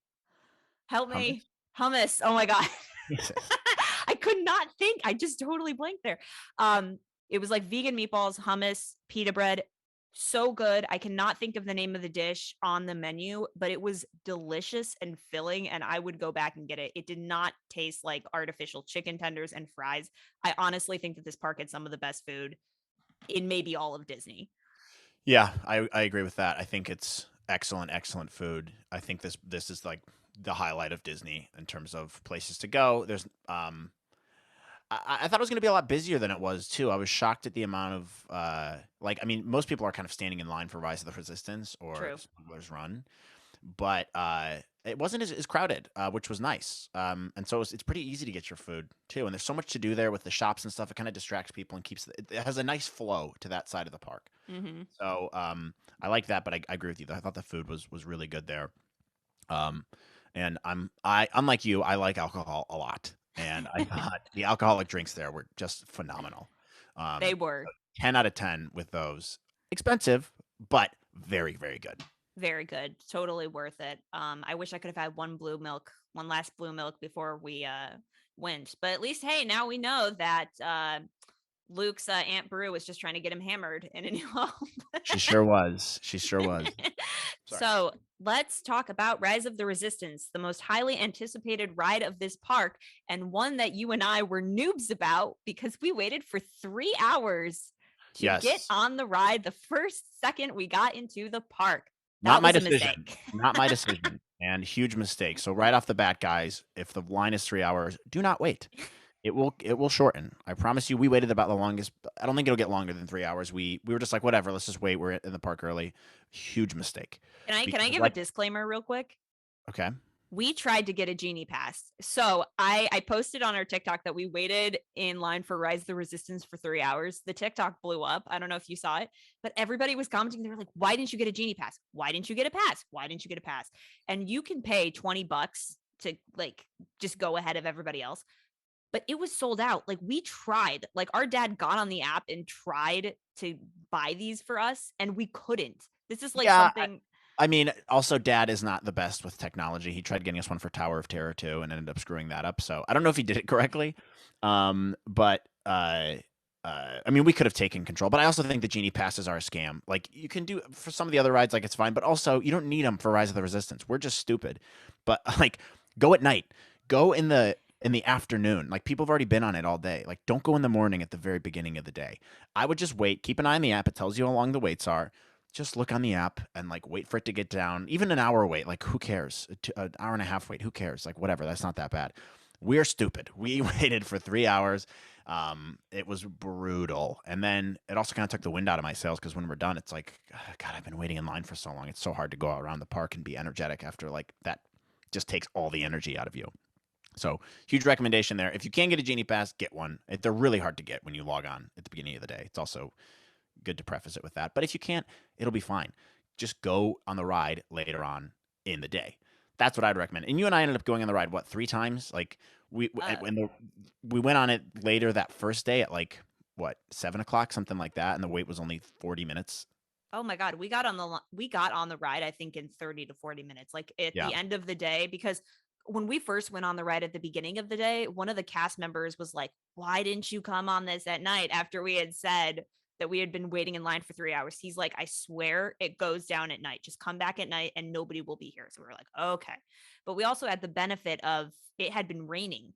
B: Help me.
A: Hummus?
B: Hummus. Oh my god.
A: Jesus.
B: I could not think. I just totally blanked there. Um, it was like vegan meatballs, hummus, pita bread. So good. I cannot think of the name of the dish on the menu, but it was delicious and filling, and I would go back and get it. It did not taste like artificial chicken tenders and fries. I honestly think that this park had some of the best food in maybe all of Disney.
A: Yeah, I agree with that. I think it's excellent, excellent food. I think this is like the highlight of Disney in terms of places to go. There's I thought it was going to be a lot busier than it was too. I was shocked at the amount of like I mean most people are kind of standing in line for Rise of the Resistance or
B: True.
A: Smugglers Run, but it wasn't as crowded, which was nice. And so it's pretty easy to get your food too. And there's so much to do there with the shops and stuff. It kind of distracts people and it has a nice flow to that side of the park.
B: Mm-hmm.
A: So I like that, but I agree with you. I thought the food was really good there. Um, and I unlike you, I like alcohol a lot, and I thought the alcoholic drinks there were just phenomenal.
B: They
A: Um,
B: were
A: 10 out of 10 with those. Expensive, but very very good.
B: very good. Totally worth it. I wish I could have had one last blue milk before we went. But at least hey, now we know that Luke's Aunt Brew was just trying to get him hammered in a new home.
A: She sure was. She sure was. Sorry.
B: So let's talk about Rise of the Resistance, the most highly anticipated ride of this park, and one that you and I were noobs about because we waited for 3 hours to get
A: Yes.
B: on the ride the first second we got into the park.
A: Not
B: That
A: my
B: was a
A: decision.
B: mistake.
A: Not my decision. And huge mistake. So right off the bat, guys, if the line is 3 hours, do not wait. It will shorten. I promise you. We waited about the longest. I don't think it'll get longer than 3 hours. We were just like, whatever. Let's just wait. We're in the park early. Huge mistake.
B: Can I
A: Because
B: give a
A: like,
B: disclaimer real quick?
A: okay,
B: We tried to get a genie pass. So I posted on our TikTok that we waited in line for Rise of the Resistance for 3 hours. The TikTok blew up. I don't know if you saw it, but everybody was commenting. They were like, why didn't you get a genie pass? Why didn't you get a pass? Why didn't you get a pass? And you can pay $20 to like just go ahead of everybody else. But it was sold out. Like we tried, like our dad got on the app and tried to buy these for us, and we couldn't. This is like
A: yeah.
B: something.
A: I mean, also, Dad is not the best with technology. He tried getting us one for Tower of Terror too, and ended up screwing that up. So I don't know if he did it correctly. But I mean, we could have taken control. But I also think the genie passes are a scam. Like you can do for some of the other rides, like it's fine. But also, you don't need them for Rise of the Resistance. We're just stupid. But like, go at night. Go in the afternoon. Like people have already been on it all day. Like don't go in the morning at the very beginning of the day. I would just wait. Keep an eye on the app. It tells you how long the waits are. Just look on the app and like wait for it to get down. Even an hour wait, like who cares? An hour and a half wait, who cares? Like whatever, that's not that bad. We're stupid. We waited for 3 hours. It was brutal, and then it also kind of took the wind out of my sails because when we're done, it's like, God, I've been waiting in line for so long. It's so hard to go around the park and be energetic after like that. Just takes all the energy out of you. So huge recommendation there. If you can get a genie pass, get one. They're really hard to get when you log on at the beginning of the day. It's also good to preface it with that. But if you can't, it'll be fine. Just go on the ride later on in the day. That's what I'd recommend. And you and I ended up going on the ride what 3 times? Like
B: Uh,
A: we went on it later that first day at like what 7 o'clock, something like that, and the wait was only 40 minutes.
B: Oh my god, we got on the ride I think in 30 to 40 minutes. Like at
A: Yeah,
B: the end of the day because when we first went on the ride at the beginning of the day, one of the cast members was like, "Why didn't you come on this at night after we had said that we had been waiting in line for 3 hours?" He's like, "I swear it goes down at night. Just come back at night and nobody will be here." So we were like, "Okay." But we also had the benefit of it had been raining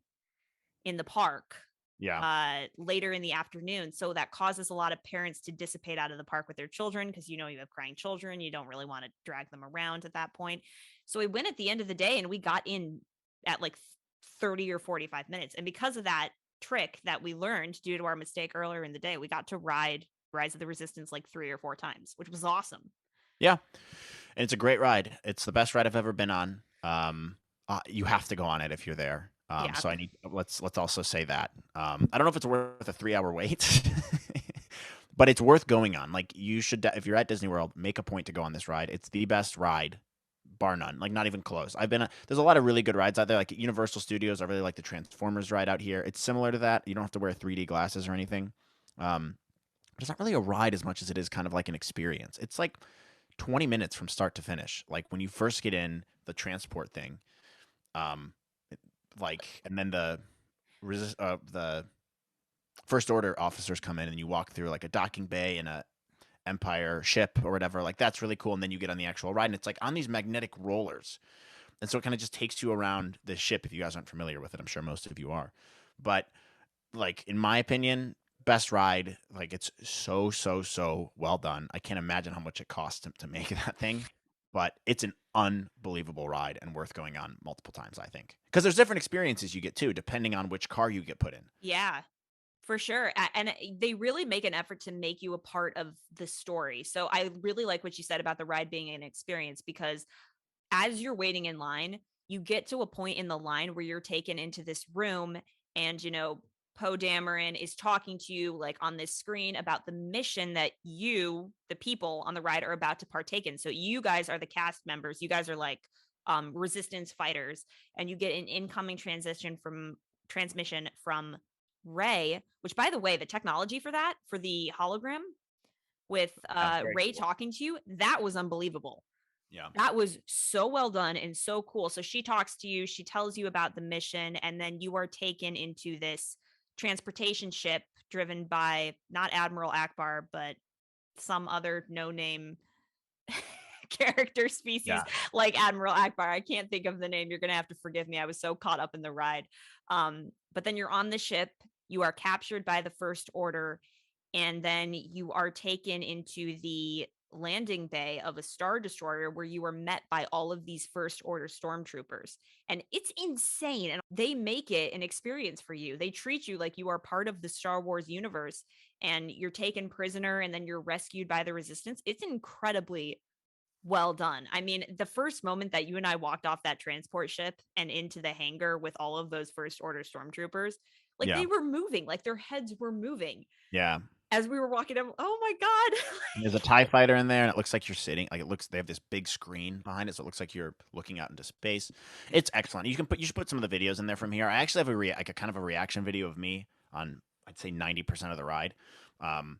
B: in the park
A: yeah,
B: later in the afternoon. So that causes a lot of parents to dissipate out of the park with their children because you know you have crying children. You don't really want to drag them around at that point. So we went at the end of the day and we got in at like 30 or 45 minutes. And because of that, trick that we learned due to our mistake earlier in the day. We got to ride Rise of the Resistance like 3 or 4 times, which was awesome.
A: Yeah, and it's a great ride. It's the best ride I've ever been on. You have to go on it if you're there.
B: Yeah.
A: So I need let's also say that. I don't know if it's worth a 3 hour wait, but it's worth going on. Like you should, if you're at Disney World, make a point to go on this ride. It's the best ride, bar none. Like not even close. There's a lot of really good rides out there. Like Universal Studios, I really like the Transformers ride out here. It's similar to that. You don't have to wear 3D glasses or anything. Um, but it's not really a ride as much as it is kind of like an experience. It's like 20 minutes from start to finish. Like when you first get in the transport thing, um, and then the first order officers come in and you walk through like a docking bay and a Empire ship or whatever. Like that's really cool. And then you get on the actual ride and it's like on these magnetic rollers. And so it kind of just takes you around the ship if you guys aren't familiar with it. I'm sure most of you are. But like in my opinion, best ride. Like it's so well done. I can't imagine how much it costs to make that thing, but it's an unbelievable ride and worth going on multiple times. I think because there's different experiences you get too, depending on which car you get put in.
B: Yeah. For sure. And they really make an effort to make you a part of the story. So I really like what you said about the ride being an experience because as you're waiting in line, you get to a point in the line where you're taken into this room and, Poe Dameron is talking to you like on this screen about the mission that you, the people on the ride, are about to partake in. So you guys are the cast members. You guys are like resistance fighters, and you get an incoming transmission from Ray, which by the way, the technology for that, for the hologram with
A: Yeah, very
B: Ray
A: cool.
B: talking to you, that was unbelievable.
A: Yeah,
B: That was so well done and so cool. So she talks to you, she tells you about the mission, and then you are taken into this transportation ship driven by not Admiral Akbar, but some other no name character species
A: yeah,
B: like Admiral Akbar. I can't think of the name. You're going to have to forgive me. I was so caught up in the ride. But then you're on the ship, you are captured by the First Order, and then you are taken into the landing bay of a star destroyer where you are met by all of these First Order stormtroopers. And it's insane, and they make it an experience for you. They treat you like you are part of the Star Wars universe, and you're taken prisoner and then you're rescued by the Resistance. It's incredibly well done. I mean, the first moment that you and I walked off that transport ship and into the hangar with all of those First Order stormtroopers, like
A: yeah,
B: they were moving, like their heads were moving
A: yeah.
B: as we were walking up. Oh my God.
A: And there's a TIE fighter in there, and it looks like you're sitting. Like they have this big screen behind it, so it looks like you're looking out into space. It's excellent. You should put some of the videos in there from here. I actually have like a kind of a reaction video of me on I'd say 90% of the ride. Um,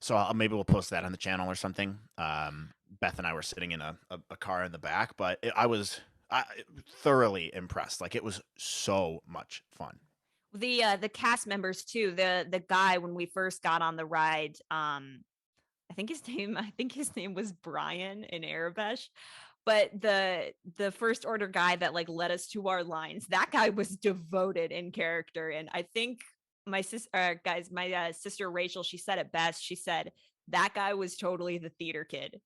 A: so maybe we'll post that on the channel or something. Beth and I were sitting in a car in the back, but I thoroughly impressed. Like it was so much fun.
B: The cast members too. The guy when we first got on the ride, I think his name was Brian in Arabesh. But the First Order guy that like led us to our lines, that guy was devoted in character. And I think my sister, guys, my sister Rachel, she said it best. She said that guy was totally the theater kid in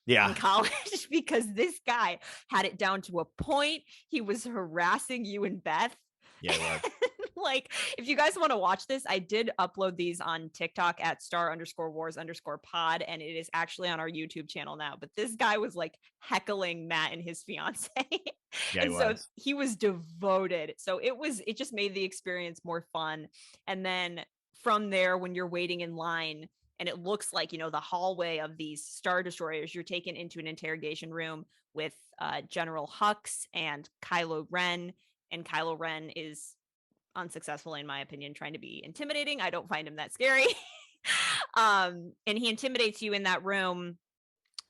A: Yeah,
B: college because this guy had it down to a point. He was harassing you and Beth.
A: yeah, it was.
B: Like, if you guys want to watch this, I did upload these on TikTok at star_wars_pod, and it is actually on our YouTube channel now. But this guy was like heckling Matt and his fiance.
A: Yeah, it
B: And so
A: was.
B: he was devoted. So it just made the experience more fun. And then from there, when you're waiting in line, and it looks like, the hallway of these Star Destroyers, you're taken into an interrogation room with General Hux and Kylo Ren. And Kylo Ren is unsuccessfully, in my opinion, trying to be intimidating. I don't find him that scary. And he intimidates you in that room,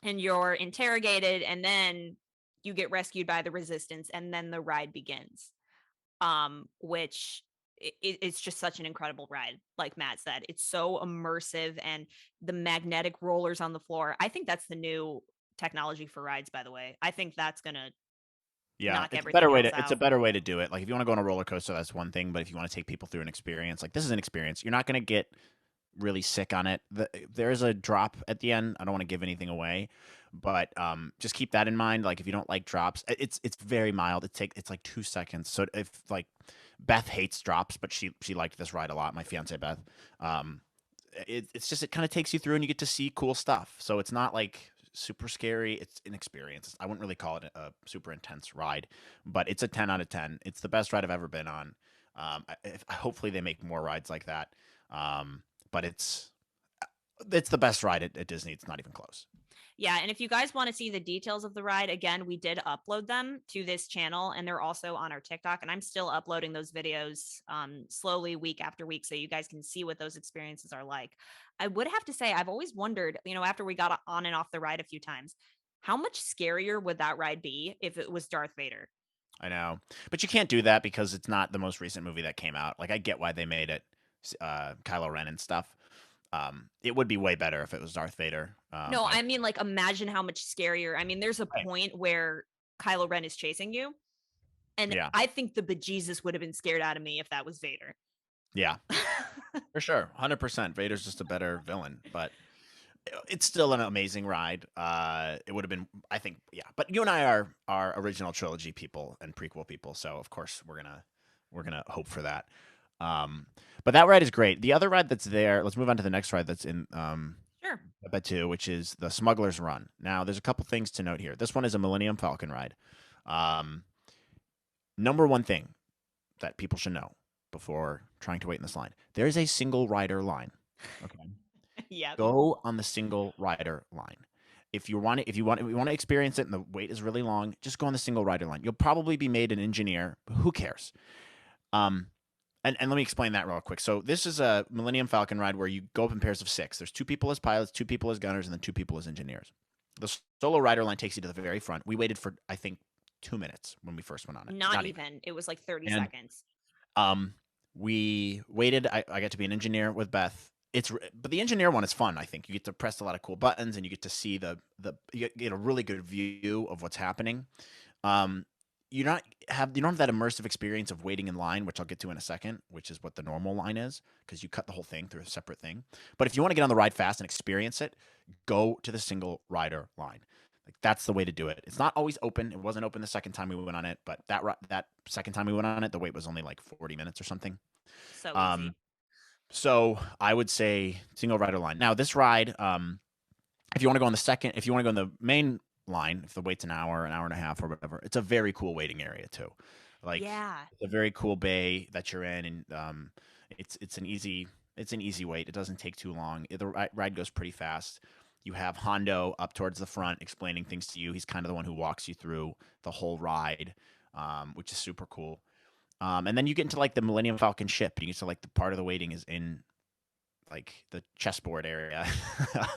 B: and you're interrogated, and then you get rescued by the Resistance, and then the ride begins. Which it's just such an incredible ride. Like Matt said, it's so immersive, and the magnetic rollers on the floor. I think that's the new technology for rides, by the way. I think that's gonna
A: Yeah,
B: knock everything else
A: it's a
B: out.
A: better way to do it. Like if you want to go on a roller coaster, that's one thing, but if you want to take people through an experience, like this is an experience. You're not going to get really sick on it. There is a drop at the end. I don't want to give anything away, But just keep that in mind. Like if you don't like drops, it's very mild. It's like 2 seconds. So if like Beth hates drops, but she liked this ride a lot. My fiance Beth. Um, it's just it kind of takes you through and you get to see cool stuff. So it's not like super scary. It's an experience. I wouldn't really call it a super intense ride, but it's a 10 out of 10. It's the best ride I've ever been on. Hopefully they make more rides like that. But it's the best ride at Disney. It's not even close.
B: Yeah, and if you guys want to see the details of the ride, again, we did upload them to this channel and they're also on our TikTok. And I'm still uploading those videos slowly week after week so you guys can see what those experiences are like. I would have to say, I've always wondered, after we got on and off the ride a few times, how much scarier would that ride be if it was Darth Vader?
A: I know, but you can't do that because it's not the most recent movie that came out. Like I get why they made it, Kylo Ren and stuff. It would be way better if it was Darth Vader.
B: No, I mean, like, imagine how much scarier. I mean, there's a
A: Right.
B: point where Kylo Ren is chasing you, and
A: Yeah,
B: I think the bejesus would have been scared out of me if that was Vader.
A: yeah, for sure, 100%. Vader's just a better villain, but it's still an amazing ride. It would have been, I think, yeah. But you and I are original trilogy people and prequel people, so of course we're gonna hope for that. Um, but that ride is great. The other ride that's there, let's move on to the next ride that's in
B: Sure.
A: Batuu, which is the Smugglers Run. Now, there's a couple things to note here. This one is a Millennium Falcon ride. Um, Number one thing that people should know before trying to wait in this line: there is a single rider line. Okay,
B: Yeah.
A: go on the single rider line. If you want to experience it and the wait is really long, just go on the single rider line. You'll probably be made an engineer, but who cares? Um, and let me explain that real quick. So this is a Millennium Falcon ride where you go up in pairs of six. There's two people as pilots, two people as gunners, and then two people as engineers. The solo rider line takes you to the very front. We waited for I think 2 minutes when we first went on it.
B: Not
A: Not even.
B: even. It was like 30
A: And
B: seconds.
A: um, we waited. I got to be an engineer with Beth. But the engineer one is fun. I think you get to press a lot of cool buttons and you get to see you get a really good view of what's happening. Um, you don't have that immersive experience of waiting in line, which I'll get to in a second, which is what the normal line is, because you cut the whole thing through a separate thing. But if you want to get on the ride fast and experience it, go to the single rider line. Like that's the way to do it. It's not always open. It wasn't open the second time we went on it, but that second time we went on it, the wait was only like 40 minutes or something.
B: So
A: Um,
B: easy.
A: so I would say single rider line. Now this ride, if you want to go on the second, if you want to go on the main line, if the wait's an hour and a half, or whatever, it's a very cool waiting area too. Like
B: Yeah.
A: it's a very cool bay that you're in, and it's an easy wait. It doesn't take too long. The ride goes pretty fast. You have Hondo up towards the front explaining things to you. He's kind of the one who walks you through the whole ride, which is super cool. And then you get into like the Millennium Falcon ship. You get to like the part of the waiting is in like the chessboard area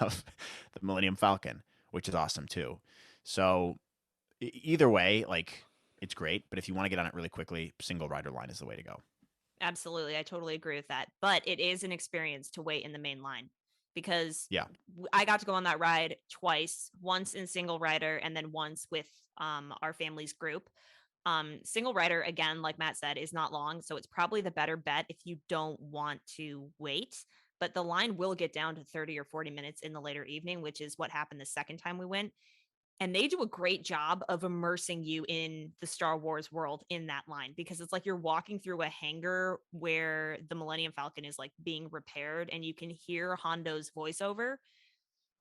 A: of the Millennium Falcon, which is awesome too. So either way, like it's great. But if you want to get on it really quickly, single rider line is the way to go.
B: Absolutely. I totally agree with that. But it is an experience to wait in the main line because
A: Yeah,
B: I got to go on that ride twice, once in single rider and then once with our family's group. Single rider, again, like Matt said, is not long. So it's probably the better bet if you don't want to wait. But the line will get down to 30 or 40 minutes in the later evening, which is what happened the second time we went. And they do a great job of immersing you in the Star Wars world in that line because it's like you're walking through a hangar where the Millennium Falcon is like being repaired and you can hear Hondo's voiceover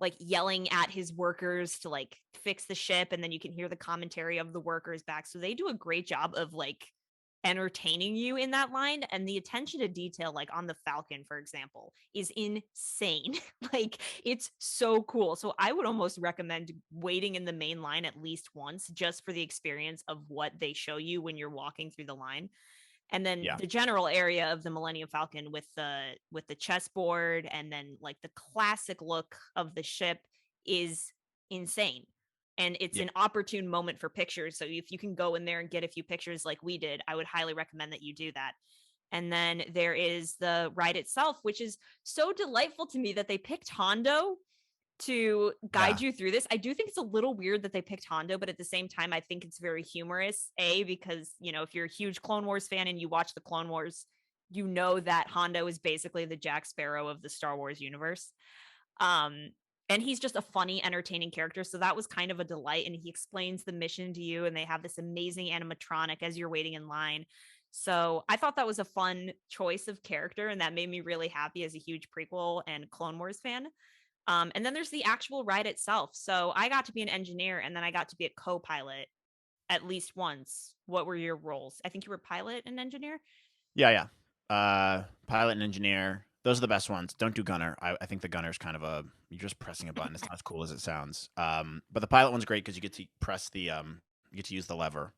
B: like yelling at his workers to like fix the ship and then you can hear the commentary of the workers back. So they do a great job of like entertaining you in that line and the attention to detail like on the Falcon for example is insane. Like it's so cool. So I would almost recommend waiting in the main line at least once just for the experience of what they show you when you're walking through the line. And then
A: yeah,
B: the general area of the Millennium Falcon with the chessboard and then like the classic look of the ship is insane. And it's
A: yeah,
B: an opportune moment for pictures. So if you can go in there and get a few pictures like we did, I would highly recommend that you do that. And then there is the ride itself, which is so delightful to me that they picked Hondo to
A: yeah,
B: guide you through this. I do think it's a little weird that they picked Hondo, but at the same time, I think it's very humorous. Because, if you're a huge Clone Wars fan and you watch the Clone Wars, you know that Hondo is basically the Jack Sparrow of the Star Wars universe. Um, And he's just a funny, entertaining character. So that was kind of a delight. And he explains the mission to you, and they have this amazing animatronic as you're waiting in line. So I thought that was a fun choice of character, and that made me really happy as a huge prequel and Clone Wars fan. And then there's the actual ride itself. So I got to be an engineer, and then I got to be a co-pilot at least once. What were your roles? I think you were pilot and engineer.
A: Yeah, yeah. Pilot and engineer. Those are the best ones. Don't do gunner. I think the gunner's kind of a you're just pressing a button. It's not as cool as it sounds. But the pilot one's great because you get to press the you get to use the lever,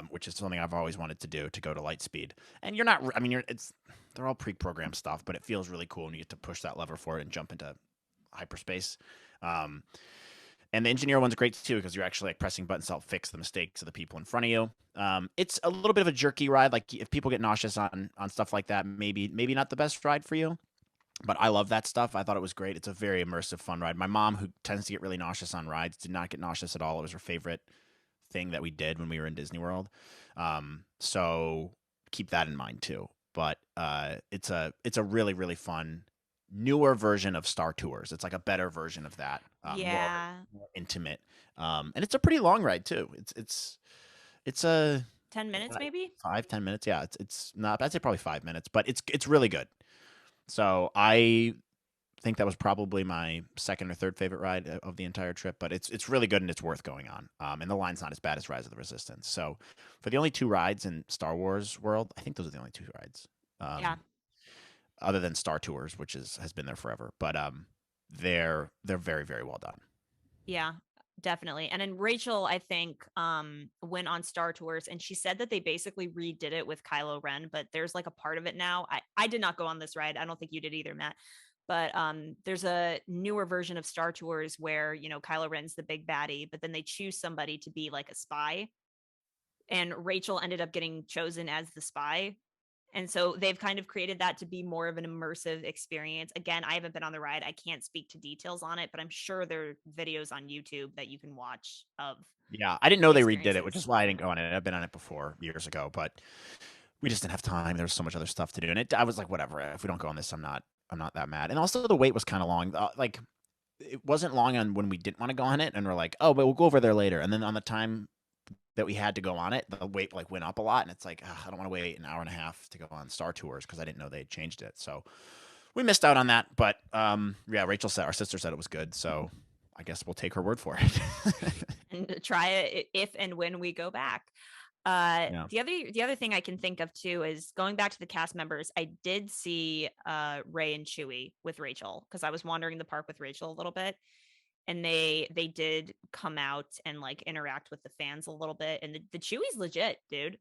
A: which is something I've always wanted to do to go to light speed. And you're not. I mean, it's they're all pre-programmed stuff, but it feels really cool when you get to push that lever for it and jump into hyperspace. Um, and the engineer one's great too because you're actually like pressing buttons to help fix the mistakes of the people in front of you. It's a little bit of a jerky ride. Like if people get nauseous on stuff like that, maybe not the best ride for you. But I love that stuff. I thought it was great. It's a very immersive, fun ride. My mom, who tends to get really nauseous on rides, did not get nauseous at all. It was her favorite thing that we did when we were in Disney World. So keep that in mind too. But it's a really really fun newer version of Star Tours. It's like a better version of that,
B: Yeah.
A: more intimate, and it's a pretty long ride too. It's a
B: 10 minutes,
A: like
B: maybe?
A: 5-10 minutes. Yeah, it's not. I'd say probably 5 minutes, but it's really good. So I think that was probably my second or third favorite ride of the entire trip. But it's really good and it's worth going on. And the line's not as bad as Rise of the Resistance. So for the only two rides in Star Wars world, I think those are the only two rides.
B: Yeah.
A: Um, other than Star Tours, which has been there forever. But they're very very well done.
B: Yeah, definitely. And then Rachel, I think, went on Star Tours, and she said that they basically redid it with Kylo Ren, but there's like a part of it now. I did not go on this ride. I don't think you did either, Matt. But there's a newer version of Star Tours where, Kylo Ren's the big baddie, but then they choose somebody to be like a spy. And Rachel ended up getting chosen as the spy. And so they've kind of created that to be more of an immersive experience. Again, I haven't been on the ride. I can't speak to details on it, but I'm sure there are videos on YouTube that you can watch of
A: Yeah, I didn't know
B: the
A: they redid it, which
B: experiences.
A: is why I didn't go on it. I've been on it before years ago, but we just didn't have time. There was so much other stuff to do, and I was like, whatever. If we don't go on this, I'm not that mad. And also, the wait was kind of long. Like, it wasn't long on when we didn't want to go on it, and we're like, oh, but we'll go over there later. And then on the time that we had to go on it, the wait like went up a lot, and it's like, I don't want to wait an hour and a half to go on Star Tours because I didn't know they had changed it. So we missed out on that. But yeah, Rachel said our sister said it was good, so I guess we'll take her word for it.
B: And to try it if and when we go back.
A: Yeah.
B: The other thing I can think of too is going back to the cast members. I did see Ray and Chewie with Rachel because I was wandering the park with Rachel a little bit, and they did come out and like interact with the fans a little bit. And the Chewie's legit, dude.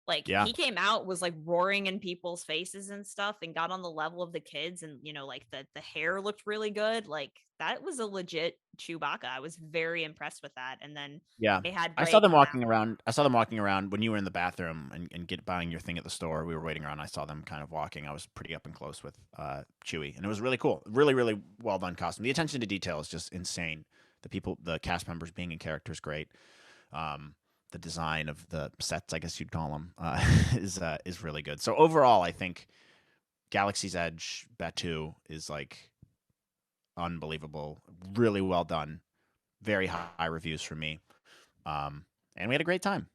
B: Like
A: Yeah.
B: he came out, was like roaring in people's faces and stuff, and got on the level of the kids, and like the hair looked really good. Like that was a legit Chewbacca. I was very impressed with that. And then
A: Yeah.
B: they had
A: I saw
B: Ray
A: them
B: come
A: walking
B: out.
A: around. I saw them walking around when you were in the bathroom and get buying your thing at the store. We were waiting around. I saw them kind of walking. I was pretty up and close with Chewie, and it was really cool. Really, really well done costume. The attention to detail is just insane. The cast members being in character is great. The design of the sets, I guess you'd call them, is really good. So overall, I think Galaxy's Edge Batuu is like unbelievable. Really well done. Very high reviews from me. And we had a great time.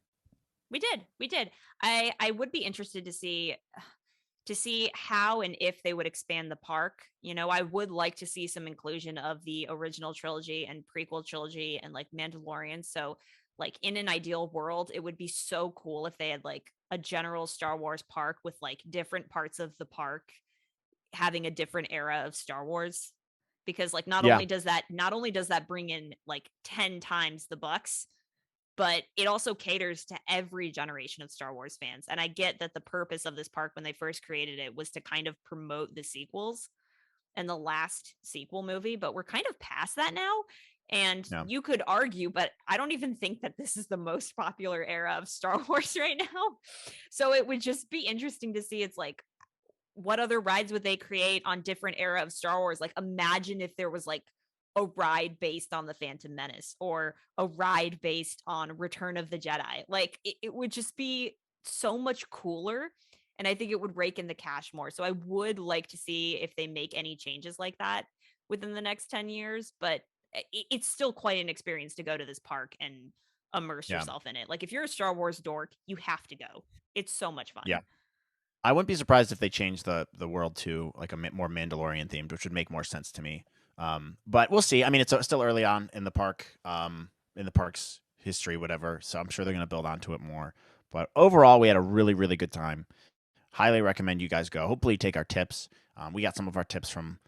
B: We did. I would be interested to see how and if they would expand the park. I would like to see some inclusion of the original trilogy and prequel trilogy and like Mandalorian. So, like in an ideal world, it would be so cool if they had like a general Star Wars park with like different parts of the park having a different era of Star Wars. Because like
A: Yeah.
B: not only does that bring in like 10 times the bucks, but it also caters to every generation of Star Wars fans. And I get that the purpose of this park when they first created it was to kind of promote the sequels and the last sequel movie, but we're kind of past that now. And
A: Yeah.
B: you could argue, but I don't even think that this is the most popular era of Star Wars right now. So it would just be interesting to see. It's like, what other rides would they create on different era of Star Wars? Like, imagine if there was like a ride based on the Phantom Menace or a ride based on Return of the Jedi. Like, it would just be so much cooler. And I think it would rake in the cash more. So I would like to see if they make any changes like that. within the next 10 years, but it's still quite an experience to go to this park and immerse
A: Yeah.
B: yourself in it. Like if you're a Star Wars dork, you have to go. It's so much
A: Yeah.
B: fun.
A: I wouldn't be surprised if they changed the world to like a more Mandalorian themed, which would make more sense to me. But we'll see. I mean, it's still early on in the park, in the park's history, whatever. So I'm sure they're going to build onto it more. But overall, we had a really, really good time. Highly recommend you guys go. Hopefully, you take our tips. We got some of our tips from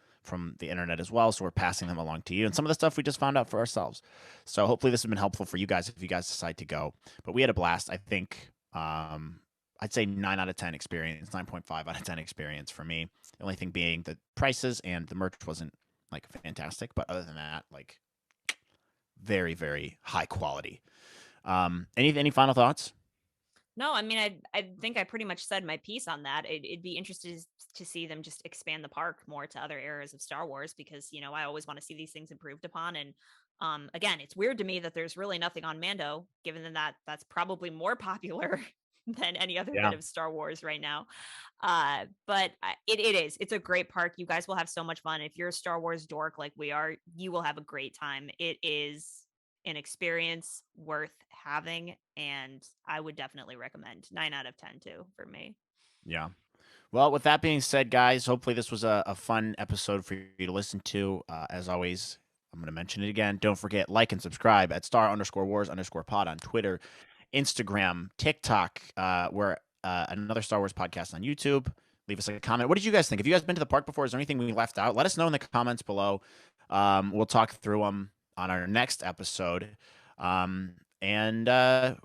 A: the internet as well, so we're passing them along to you, and some of the stuff we just found out for ourselves. So hopefully, this has been helpful for you guys if you guys decide to go. But we had a blast. I think I'd say 9 out of 10 experience, 9.5 out of 10 experience for me. The only thing being the prices and the merch wasn't like fantastic, but other than that, like very, very high quality. Any final thoughts?
B: No, I mean, I think I pretty much said my piece on that. It'd be interesting to see them just expand the park more to other eras of Star Wars because I always want to see these things improved upon. And again, it's weird to me that there's really nothing on Mando, given that that's probably more popular than any other bit
A: Yeah.
B: of Star Wars right now. But it is. It's a great park. You guys will have so much fun. If you're a Star Wars dork like we are, you will have a great time. It is an experience worth having, and I would definitely recommend 9 out of 10 too for me.
A: Yeah. Well, with that being said, guys, hopefully this was a fun episode for you to listen to. As always, I'm going to mention it again. Don't forget, like and subscribe at star_wars_pod on Twitter, Instagram, TikTok. We're another Star Wars podcast on YouTube. Leave us a comment. What did you guys think? Have you guys been to the park before? Is there anything we left out? Let us know in the comments below. We'll talk through them on our next episode. And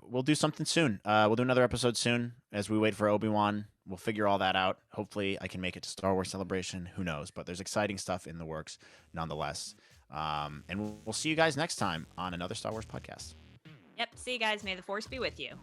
A: we'll do something soon. We'll do another episode soon as we wait for Obi-Wan. We'll figure all that out. Hopefully, I can make it to Star Wars Celebration. Who knows? But there's exciting stuff in the works nonetheless. And we'll see you guys next time on another Star Wars podcast.
B: Yep. See you guys. May the force be with you.